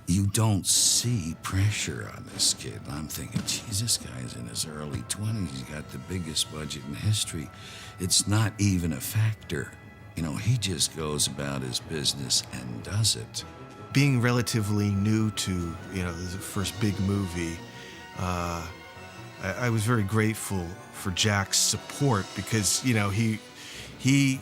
You don't see pressure on this kid. And I'm thinking, geez, this guy's in his early 20s. He's got the biggest budget in history. It's not even a factor. He just goes about his business and does it. Being relatively new to, the first big movie, I was very grateful for Jack's support because, he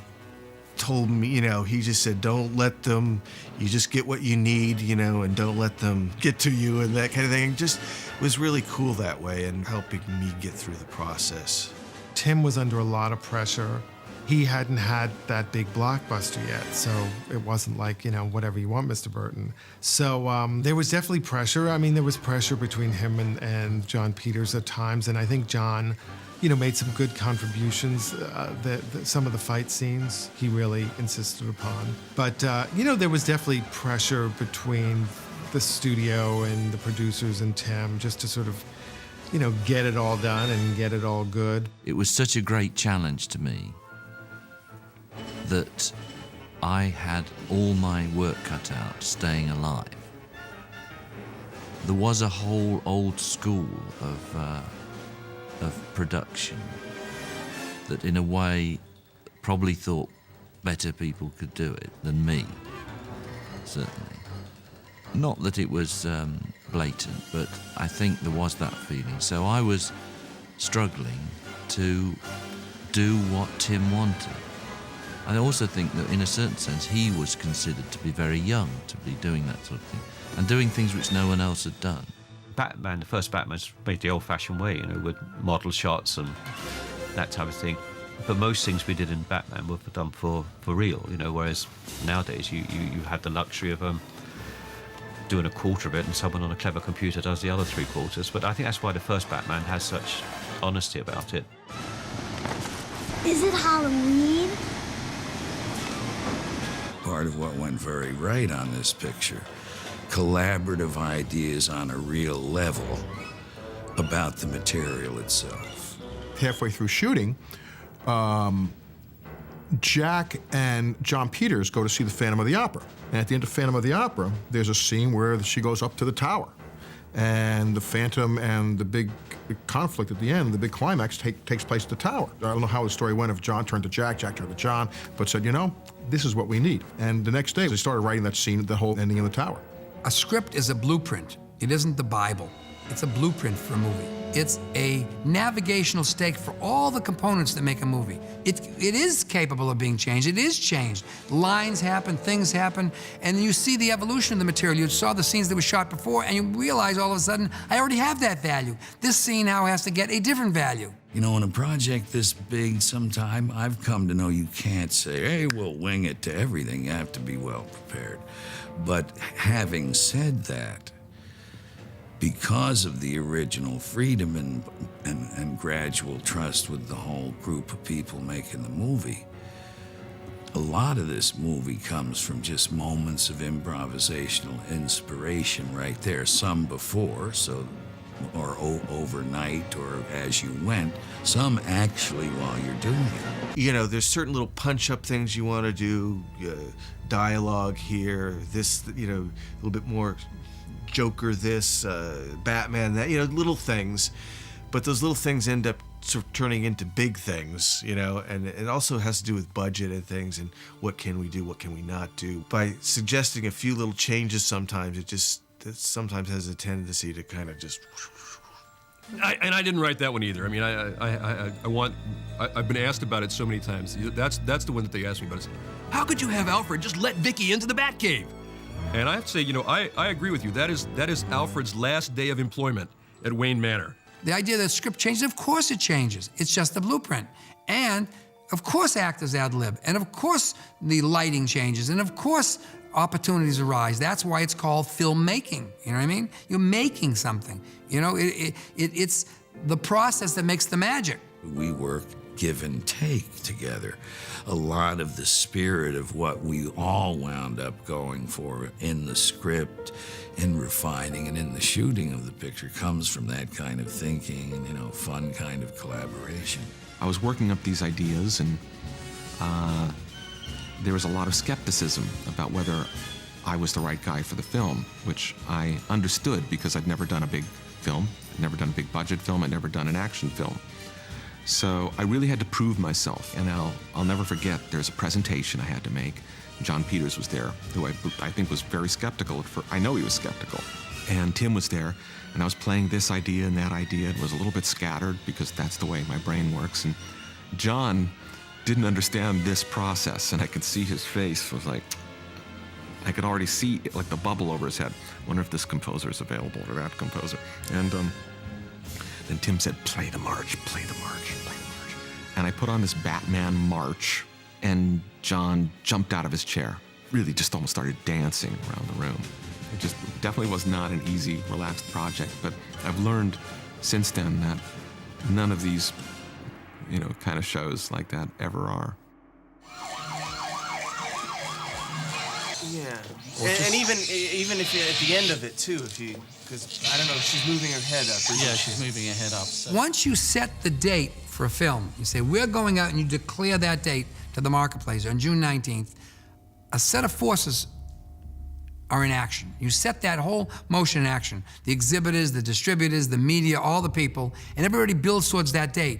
told me, he just said, don't let them, you just get what you need, and don't let them get to you and that kind of thing. It just was really cool that way and helping me get through the process. Tim was under a lot of pressure. He hadn't had that big blockbuster yet, so it wasn't like, whatever you want, Mr. Burton. So there was definitely pressure. I mean, there was pressure between him and John Peters at times, and I think John made some good contributions. Some of the fight scenes he really insisted upon. But, there was definitely pressure between the studio and the producers and Tim just to sort of, get it all done and get it all good. It was such a great challenge to me that I had all my work cut out staying alive. There was a whole old school of production that in a way probably thought better people could do it than me, certainly. Not that it was blatant, but I think there was that feeling. So I was struggling to do what Tim wanted. I also think that in a certain sense he was considered to be very young to be doing that sort of thing and doing things which no one else had done. Batman, the first Batman's made the old-fashioned way, with model shots and that type of thing. But most things we did in Batman were done for real, whereas nowadays you have the luxury of doing a quarter of it and someone on a clever computer does the other 3/4. But I think that's why the first Batman has such honesty about it. Is it Halloween? Part of what went very right on this picture, collaborative ideas on a real level about the material itself. Halfway through shooting, Jack and John Peters go to see the Phantom of the Opera. And at the end of Phantom of the Opera, there's a scene where she goes up to the tower. And the Phantom and the big conflict at the end, the big climax, takes place at the tower. I don't know how the story went, if John turned to Jack, Jack turned to John, but said, you know, this is what we need. And the next day, they started writing that scene, the whole ending in the tower. A script is a blueprint. It isn't the Bible. It's a blueprint for a movie. It's a navigational stake for all the components that make a movie. It is capable of being changed. It is changed. Lines happen, things happen, and you see the evolution of the material. You saw the scenes that were shot before, and you realize all of a sudden, I already have that value. This scene now has to get a different value. You know, in a project this big, sometime I've come to know you can't say, hey, we'll wing it to everything. You have to be well prepared. But having said that, because of the original freedom and gradual trust with the whole group of people making the movie, a lot of this movie comes from just moments of improvisational inspiration right there. Some before, or overnight, or as you went. Some actually while you're doing it. You know, there's certain little punch-up things you want to do, dialogue here, this, you know, a little bit more Joker this, Batman that, you know, little things. But those little things end up sort of turning into big things, you know, and it also has to do with budget and things and what can we do, what can we not do. By suggesting a few little changes sometimes, it sometimes has a tendency to kind of just... And I didn't write that one either. I mean, I've been asked about it so many times. That's the one that they asked me about. Is, how could you have Alfred just let Vicky into the Batcave? And I have to say, you know, I agree with you. That is Alfred's last day of employment at Wayne Manor. The idea that script changes, of course it changes. It's just the blueprint. And of course actors ad lib. And of course the lighting changes. And of course opportunities arise. That's why it's called filmmaking. You know what I mean? You're making something. You know, it's the process that makes the magic. We work give and take together. A lot of the spirit of what we all wound up going for in the script, in refining, and in the shooting of the picture comes from that kind of thinking and, you know, fun kind of collaboration. I was working up these ideas, and there was a lot of skepticism about whether I was the right guy for the film, which I understood because I'd never done a big film, I'd never done a big budget film, I'd never done an action film. So I really had to prove myself, and I'll never forget, there's a presentation I had to make. John Peters was there, who I think was very skeptical. I know he was skeptical. And Tim was there, and I was playing this idea and that idea. It was a little bit scattered because that's the way my brain works. And John didn't understand this process, and I could see his face was like, I could already see like the bubble over his head. Wonder if this composer is available or that composer. And then Tim said, play the march, play the march, play the march. And I put on this Batman march, and John jumped out of his chair, really just almost started dancing around the room. It just definitely was not an easy, relaxed project, but I've learned since then that none of these, you know, kind of shows like that ever are. Yeah, and even if you, at the end of it too, because I don't know, she's moving her head up. Yeah, she's moving her head up. So. Once you set the date for a film, you say, we're going out, and you declare that date to the marketplace on June 19th, a set of forces are in action. You set that whole motion in action. The exhibitors, the distributors, the media, all the people, and everybody builds towards that date.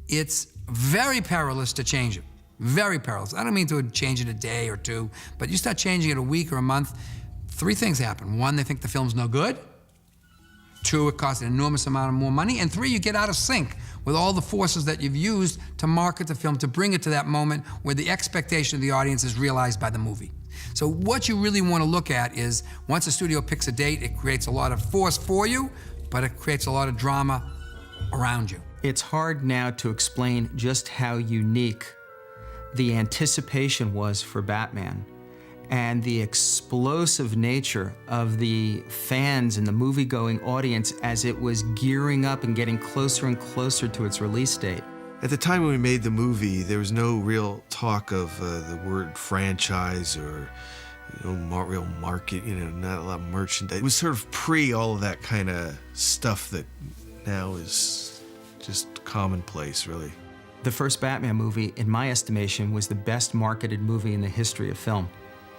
It's very perilous to change it. Very perilous. I don't mean to change it a day or two, but you start changing it a week or a month, three things happen. One, they think the film's no good. Two, it costs an enormous amount of more money. And three, you get out of sync with all the forces that you've used to market the film, to bring it to that moment where the expectation of the audience is realized by the movie. So what you really want to look at is, once a studio picks a date, it creates a lot of force for you, but it creates a lot of drama around you. It's hard now to explain just how unique the anticipation was for Batman, and the explosive nature of the fans and the movie-going audience as it was gearing up and getting closer and closer to its release date. At the time when we made the movie, there was no real talk of the word franchise or real market, not a lot of merchandise. It was sort of pre all of that kind of stuff that now is just commonplace, really. The first Batman movie, in my estimation, was the best marketed movie in the history of film.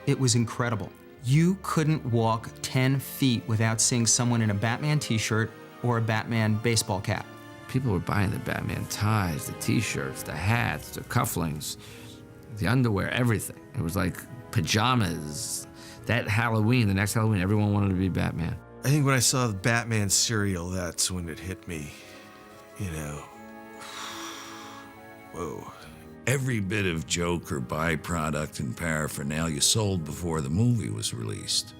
It was incredible. You couldn't walk 10 feet without seeing someone in a Batman t-shirt or a Batman baseball cap. People were buying the Batman ties, the t-shirts, the hats, the cufflinks, the underwear, everything. It was like pajamas. That Halloween, the next Halloween, everyone wanted to be Batman. I think when I saw the Batman cereal, that's when it hit me, you know. Whoa. Every bit of Joker byproduct and paraphernalia sold before the movie was released.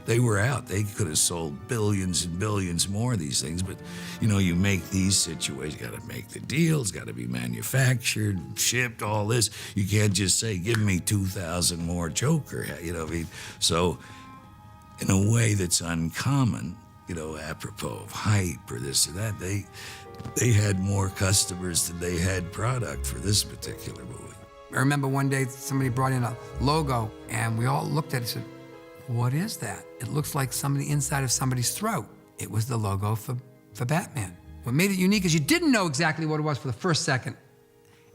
They were out. They could have sold billions and billions more of these things, but you know, you make these situations, you gotta make the deals, gotta be manufactured, shipped, all this. You can't just say, give me 2,000 more Joker, you know what I mean? So, in a way that's uncommon, you know, apropos of hype or this or that, they had more customers than they had product for this particular movie. I remember one day somebody brought in a logo and we all looked at it and said, what is that? It looks like the inside of somebody's throat. It was the logo for Batman. What made it unique is you didn't know exactly what it was for the first second.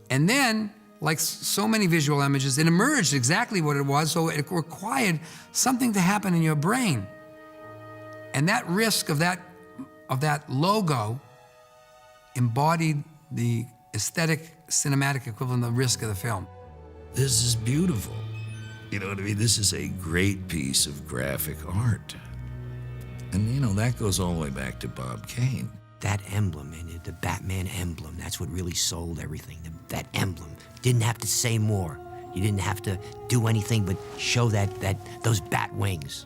And then, like so many visual images, it emerged exactly what it was, so it required something to happen in your brain. And that risk of that logo embodied the aesthetic, cinematic equivalent of the risk of the film. This is beautiful. You know what I mean? This is a great piece of graphic art. And you know, that goes all the way back to Bob Kane. That emblem, and the Batman emblem, that's what really sold everything. That emblem. Didn't have to say more. You didn't have to do anything but show those bat wings.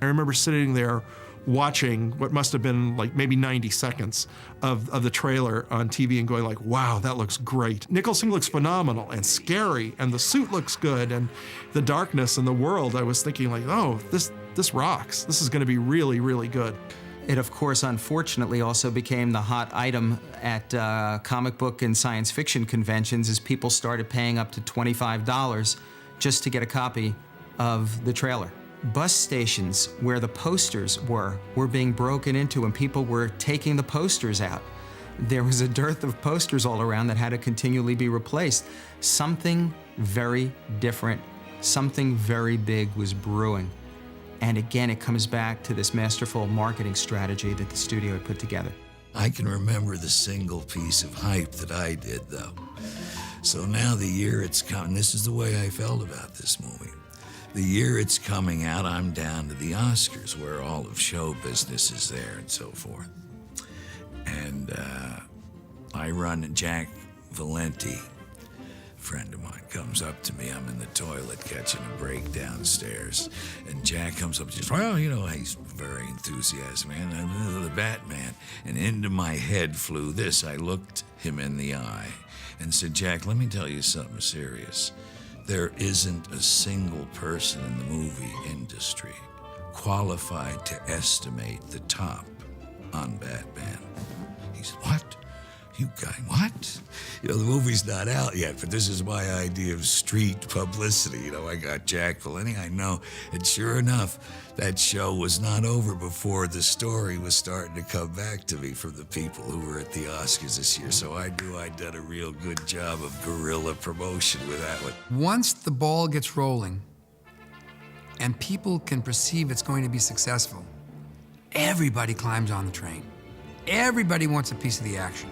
I remember sitting there watching what must have been like maybe 90 seconds of the trailer on TV and going like, wow, that looks great. Nicholson looks phenomenal and scary, and the suit looks good, and the darkness and the world, I was thinking like, oh, this rocks. This is gonna be really, really good. It, of course, unfortunately also became the hot item at comic book and science fiction conventions as people started paying up to $25 just to get a copy of the trailer. Bus stations where the posters were being broken into and people were taking the posters out. There was a dearth of posters all around that had to continually be replaced. Something very different, something very big was brewing. And again, it comes back to this masterful marketing strategy that the studio had put together. I can remember the single piece of hype that I did, though. So now the year it's coming, this is the way I felt about this movie. The year it's coming out, I'm down to the Oscars, where all of show business is there and so forth. And I run Jack Valenti, a friend of mine, comes up to me. I'm in the toilet catching a break downstairs. And Jack comes up and says, well, you know, he's very enthusiastic, man. I'm the Batman. And into my head flew this. I looked him in the eye and said, Jack, let me tell you something serious. There isn't a single person in the movie industry qualified to estimate the top on Batman. He said, what? You guy, what? You know, the movie's not out yet, but this is my idea of street publicity. You know, I got Jack Valenti, I know. And sure enough, that show was not over before the story was starting to come back to me from the people who were at the Oscars this year. So I knew I'd done a real good job of guerrilla promotion with that one. Once the ball gets rolling and people can perceive it's going to be successful, everybody climbs on the train. Everybody wants a piece of the action.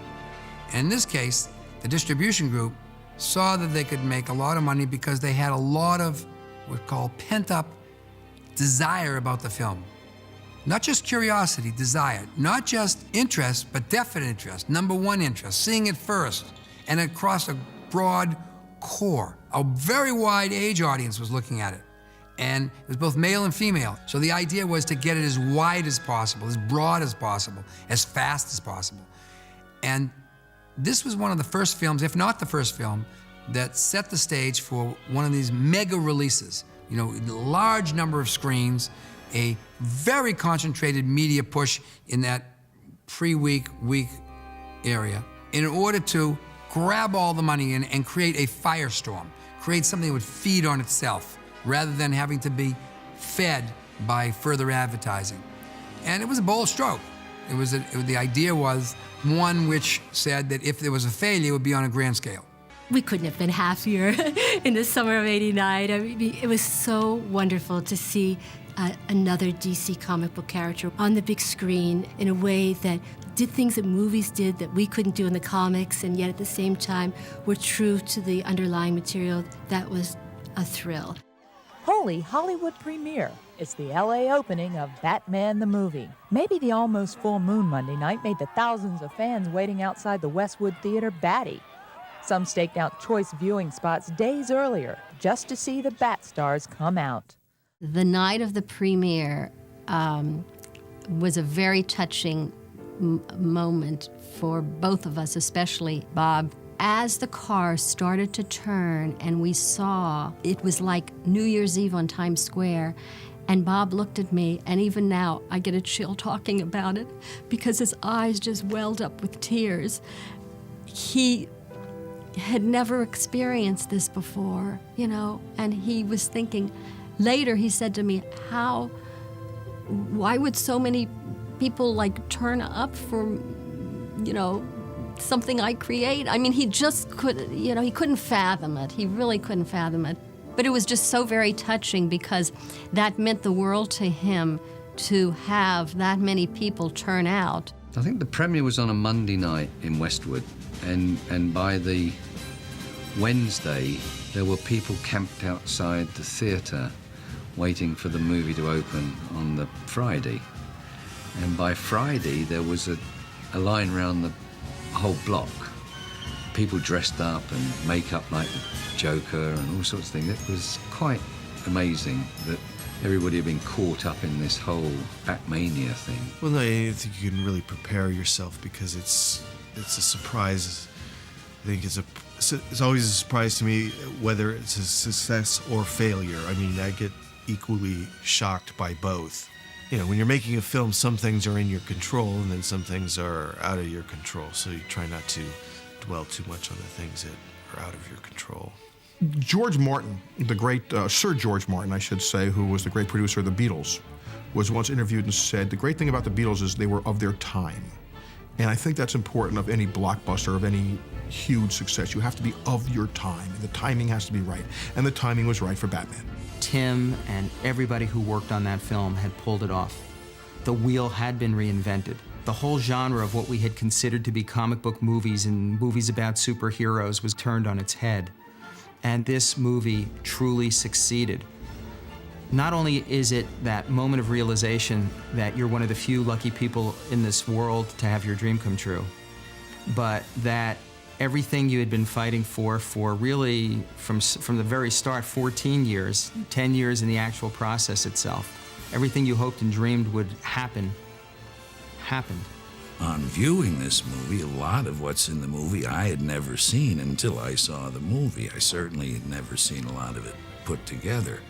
And in this case, the distribution group saw that they could make a lot of money because they had a lot of what's called pent-up desire about the film. Not just curiosity, desire. Not just interest, but definite interest. Number one interest, seeing it first, and across a broad core. A very wide age audience was looking at it. And it was both male and female. So the idea was to get it as wide as possible, as broad as possible, as fast as possible. And this was one of the first films, if not the first film, that set the stage for one of these mega releases. You know, a large number of screens, a very concentrated media push in that week area in order to grab all the money and create a firestorm, create something that would feed on itself rather than having to be fed by further advertising. And it was a bold stroke. The idea was one which said that if there was a failure, it would be on a grand scale. We couldn't have been happier in the summer of '89. I mean, it was so wonderful to see another DC comic book character on the big screen in a way that did things that movies did that we couldn't do in the comics, and yet at the same time were true to the underlying material. That was a thrill. Holy Hollywood premiere. It's the LA opening of Batman the movie. Maybe the almost full moon Monday night made the thousands of fans waiting outside the Westwood Theater batty. Some staked out choice viewing spots days earlier just to see the Bat stars come out. The night of the premiere was a very touching moment for both of us, especially Bob. As the car started to turn and we saw, it was like New Year's Eve on Times Square, and Bob looked at me, and even now I get a chill talking about it because his eyes just welled up with tears. He had never experienced this before, you know, and he was thinking, later he said to me, why would so many people like turn up for, you know, something I create? I mean, he just couldn't, you know, he couldn't fathom it. He really couldn't fathom it. But it was just so very touching because that meant the world to him to have that many people turn out. I think the premiere was on a Monday night in Westwood, and by the Wednesday, there were people camped outside the theatre waiting for the movie to open on the Friday. And by Friday, there was a line around the whole block. People dressed up and makeup like the Joker and all sorts of things. It was quite amazing that everybody had been caught up in this whole Batmania thing. Well, no, I think you can really prepare yourself because it's a surprise. I think it's always a surprise to me whether it's a success or failure. I mean, I get equally shocked by both. You know, when you're making a film, some things are in your control and then some things are out of your control. So you try not to dwell too much on the things that are out of your control. George Martin, the great Sir George Martin, I should say, who was the great producer of the Beatles, was once interviewed and said, the great thing about the Beatles is they were of their time. And I think that's important of any blockbuster, of any huge success. You have to be of your time, and the timing has to be right. And the timing was right for Batman. Tim and everybody who worked on that film had pulled it off. The wheel had been reinvented. The whole genre of what we had considered to be comic book movies and movies about superheroes was turned on its head. And this movie truly succeeded. Not only is it that moment of realization that you're one of the few lucky people in this world to have your dream come true, but that everything you had been fighting for really, from the very start, 14 years, 10 years in the actual process itself, everything you hoped and dreamed would happen, happened. On viewing this movie, a lot of what's in the movie I had never seen until I saw the movie. I certainly had never seen a lot of it put together.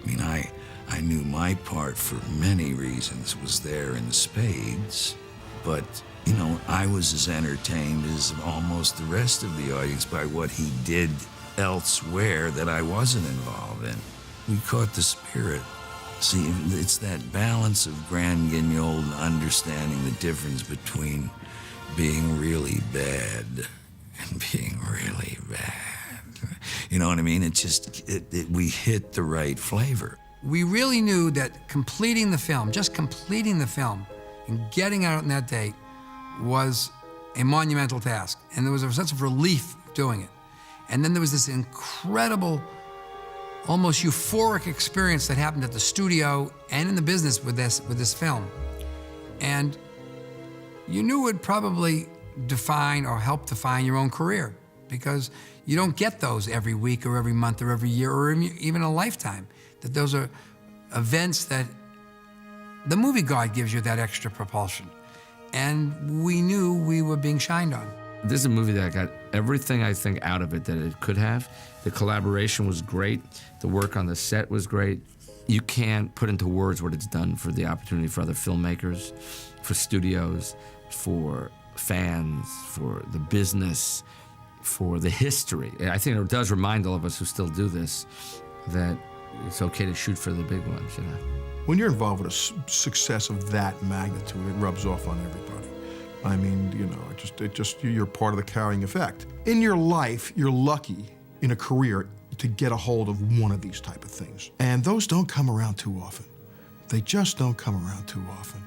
I mean, I knew my part for many reasons was there in spades, but, you know, I was as entertained as almost the rest of the audience by what he did elsewhere that I wasn't involved in. We caught the spirit. See, it's that balance of Grand Guignol and understanding the difference between being really bad and being really bad. You know what I mean? We hit the right flavor. We really knew that completing the film, just completing the film and getting out on that date was a monumental task. And there was a sense of relief doing it. And then there was this incredible, almost euphoric experience that happened at the studio and in the business with this film. And you knew it would probably define or help define your own career, because you don't get those every week or every month or every year or even a lifetime. That those are events that the movie god gives you that extra propulsion. And we knew we were being shined on. This is a movie that got everything I think out of it that it could have. The collaboration was great. The work on the set was great. You can't put into words what it's done for the opportunity for other filmmakers, for studios, for fans, for the business, for the history. I think it does remind all of us who still do this that it's okay to shoot for the big ones, you know. When you're involved with a success of that magnitude, it rubs off on everybody. I mean, you know, you're part of the carrying effect. In your life, you're lucky in a career to get a hold of one of these type of things. And those don't come around too often. They just don't come around too often.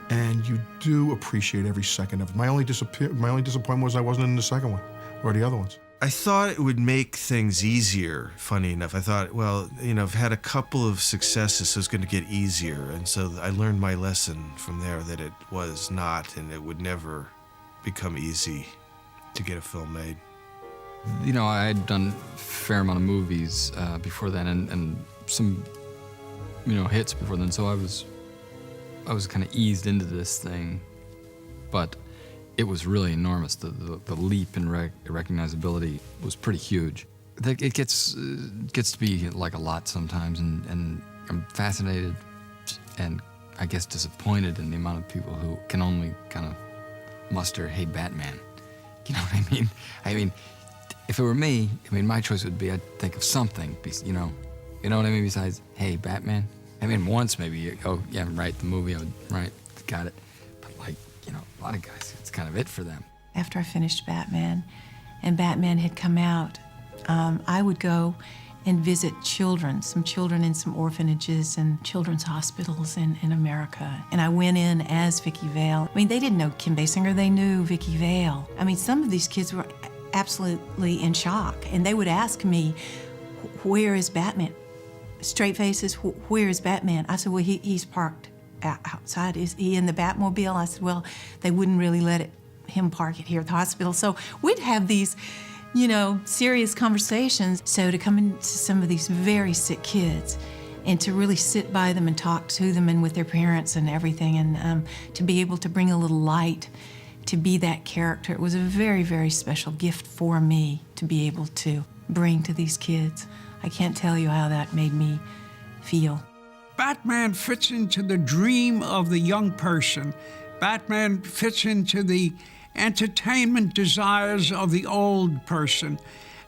And you do appreciate every second of it. My only disappointment was I wasn't in the second one, or the other ones. I thought it would make things easier, funny enough. I thought, well, you know, I've had a couple of successes, so it's going to get easier. And so I learned my lesson from there that it was not, and it would never become easy to get a film made. You know, I had done a fair amount of movies before then, and some, you know, hits before then, so I was kind of eased into this thing, but it was really enormous. The leap in recognizability was pretty huge. It gets to be like a lot sometimes, and I'm fascinated and I guess disappointed in the amount of people who can only kind of muster, hey, Batman. You know what I mean? I mean, if it were me, I mean, my choice would be I'd think of something, you know what I mean, besides, hey, Batman. I mean, once maybe, oh, yeah, right, the movie, right, got it. But like, you know, a lot of guys, it's kind of it for them. After I finished Batman, and Batman had come out, I would go and visit some children in some orphanages and children's hospitals in America. And I went in as Vicki Vale. I mean, they didn't know Kim Basinger, they knew Vicki Vale. I mean, some of these kids were absolutely in shock, and they would ask me, where is Batman? Straight faces, where is Batman? I said, well, he's parked outside. Is he in the Batmobile? I said, well, they wouldn't really let him park it here at the hospital. So we'd have these, you know, serious conversations. So to come into some of these very sick kids and to really sit by them and talk to them and with their parents and everything, and to be able to bring a little light, to be that character, it was a very, very special gift for me to be able to bring to these kids. I can't tell you how that made me feel. Batman fits into the dream of the young person. Batman fits into the entertainment desires of the old person.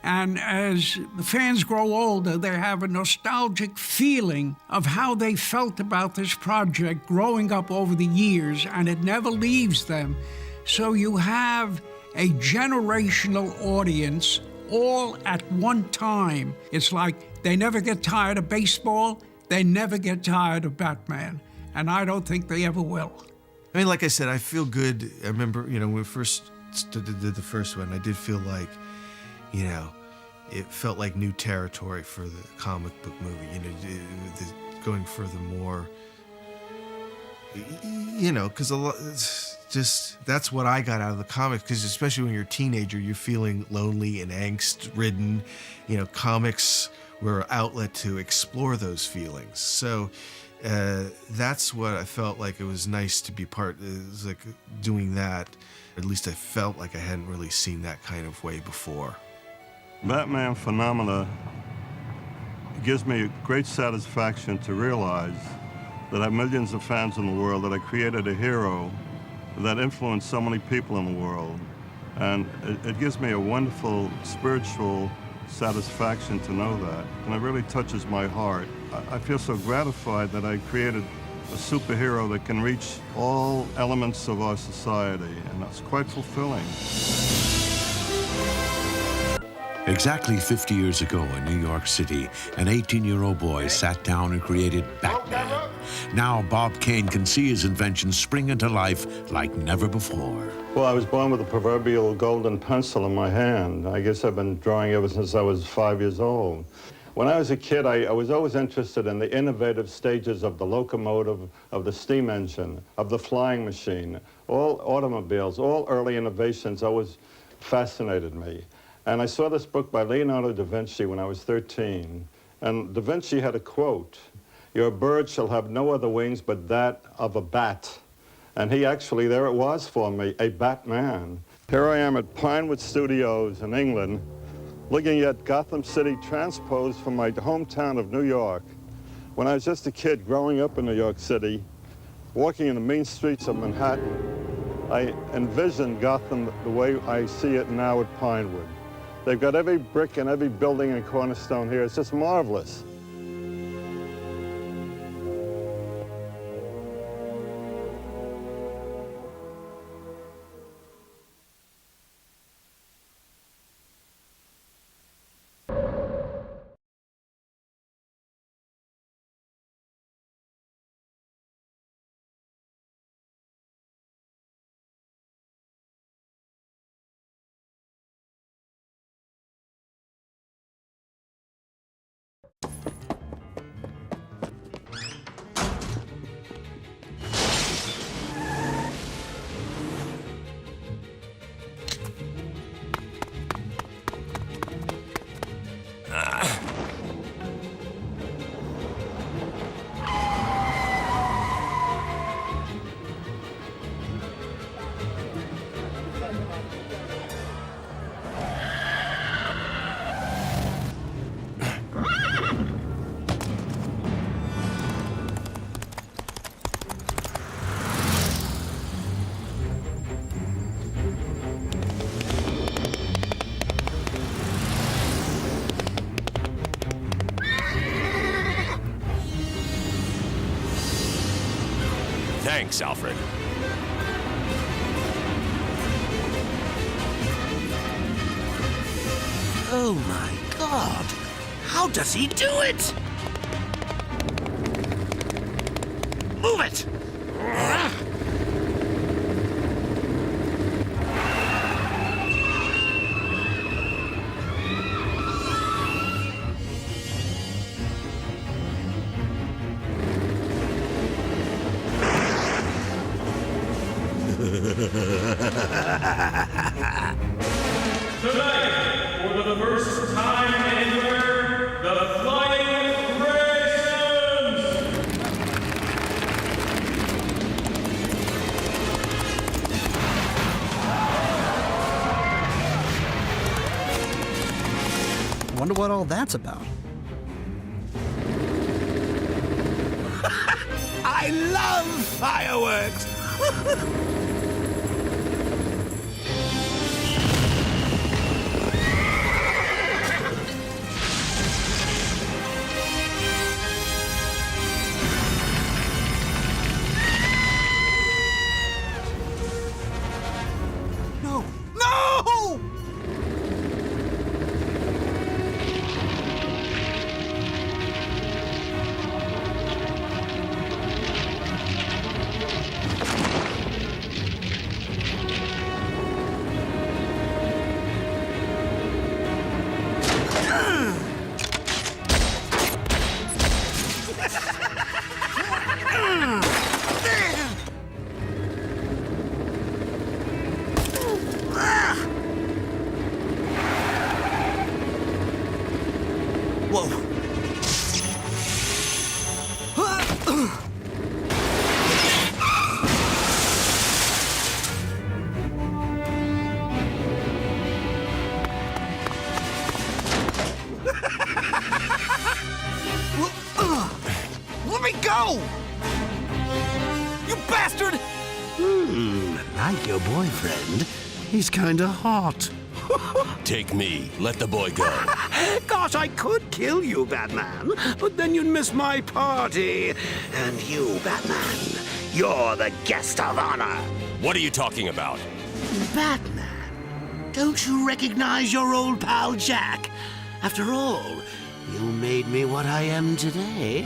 And as the fans grow older, they have a nostalgic feeling of how they felt about this project growing up over the years, and it never leaves them. So you have a generational audience all at one time. It's like they never get tired of baseball, they never get tired of Batman, and I don't think they ever will. I mean, like I said, I feel good. I remember, you know, when we first did the first one, I did feel like, you know, it felt like new territory for the comic book movie, you know, going for the more, you know, because a lot, just that's what I got out of the comics, because especially when you're a teenager, you're feeling lonely and angst-ridden. You know, comics were an outlet to explore those feelings. So that's what I felt like it was nice to be part. It was like doing that. At least I felt like I hadn't really seen that kind of way before. Batman Phenomena gives me great satisfaction to realize that I have millions of fans in the world, that I created a hero that influenced so many people in the world. And it gives me a wonderful spiritual satisfaction to know that. And it really touches my heart. I feel so gratified that I created a superhero that can reach all elements of our society, and that's quite fulfilling. Exactly 50 years ago in New York City, an 18-year-old boy sat down and created Batman. Now Bob Kane can see his invention spring into life like never before. Well, I was born with a proverbial golden pencil in my hand. I guess I've been drawing ever since I was 5 years old. When I was a kid, I was always interested in the innovative stages of the locomotive, of the steam engine, of the flying machine. All automobiles, all early innovations always fascinated me. And I saw this book by Leonardo da Vinci when I was 13. And da Vinci had a quote, "Your bird shall have no other wings but that of a bat." And he actually, there it was for me, a Batman. Here I am at Pinewood Studios in England, looking at Gotham City transposed from my hometown of New York. When I was just a kid growing up in New York City, walking in the mean streets of Manhattan, I envisioned Gotham the way I see it now at Pinewood. They've got every brick and every building and cornerstone here. It's just marvelous. Thanks, Alfred. Oh my God! How does he do it? Move it! Tonight, for the first time anywhere, the Flying Graysons! Wonder what all that's about. I love fireworks! No! No! Whoa. Let me go! You bastard! Like your boyfriend. He's kinda hot. Take me. Let the boy go. Gosh, I could kill you, Batman, but then you'd miss my party. And you, Batman, you're the guest of honor. What are you talking about? Batman, don't you recognize your old pal Jack? After all, you made me what I am today.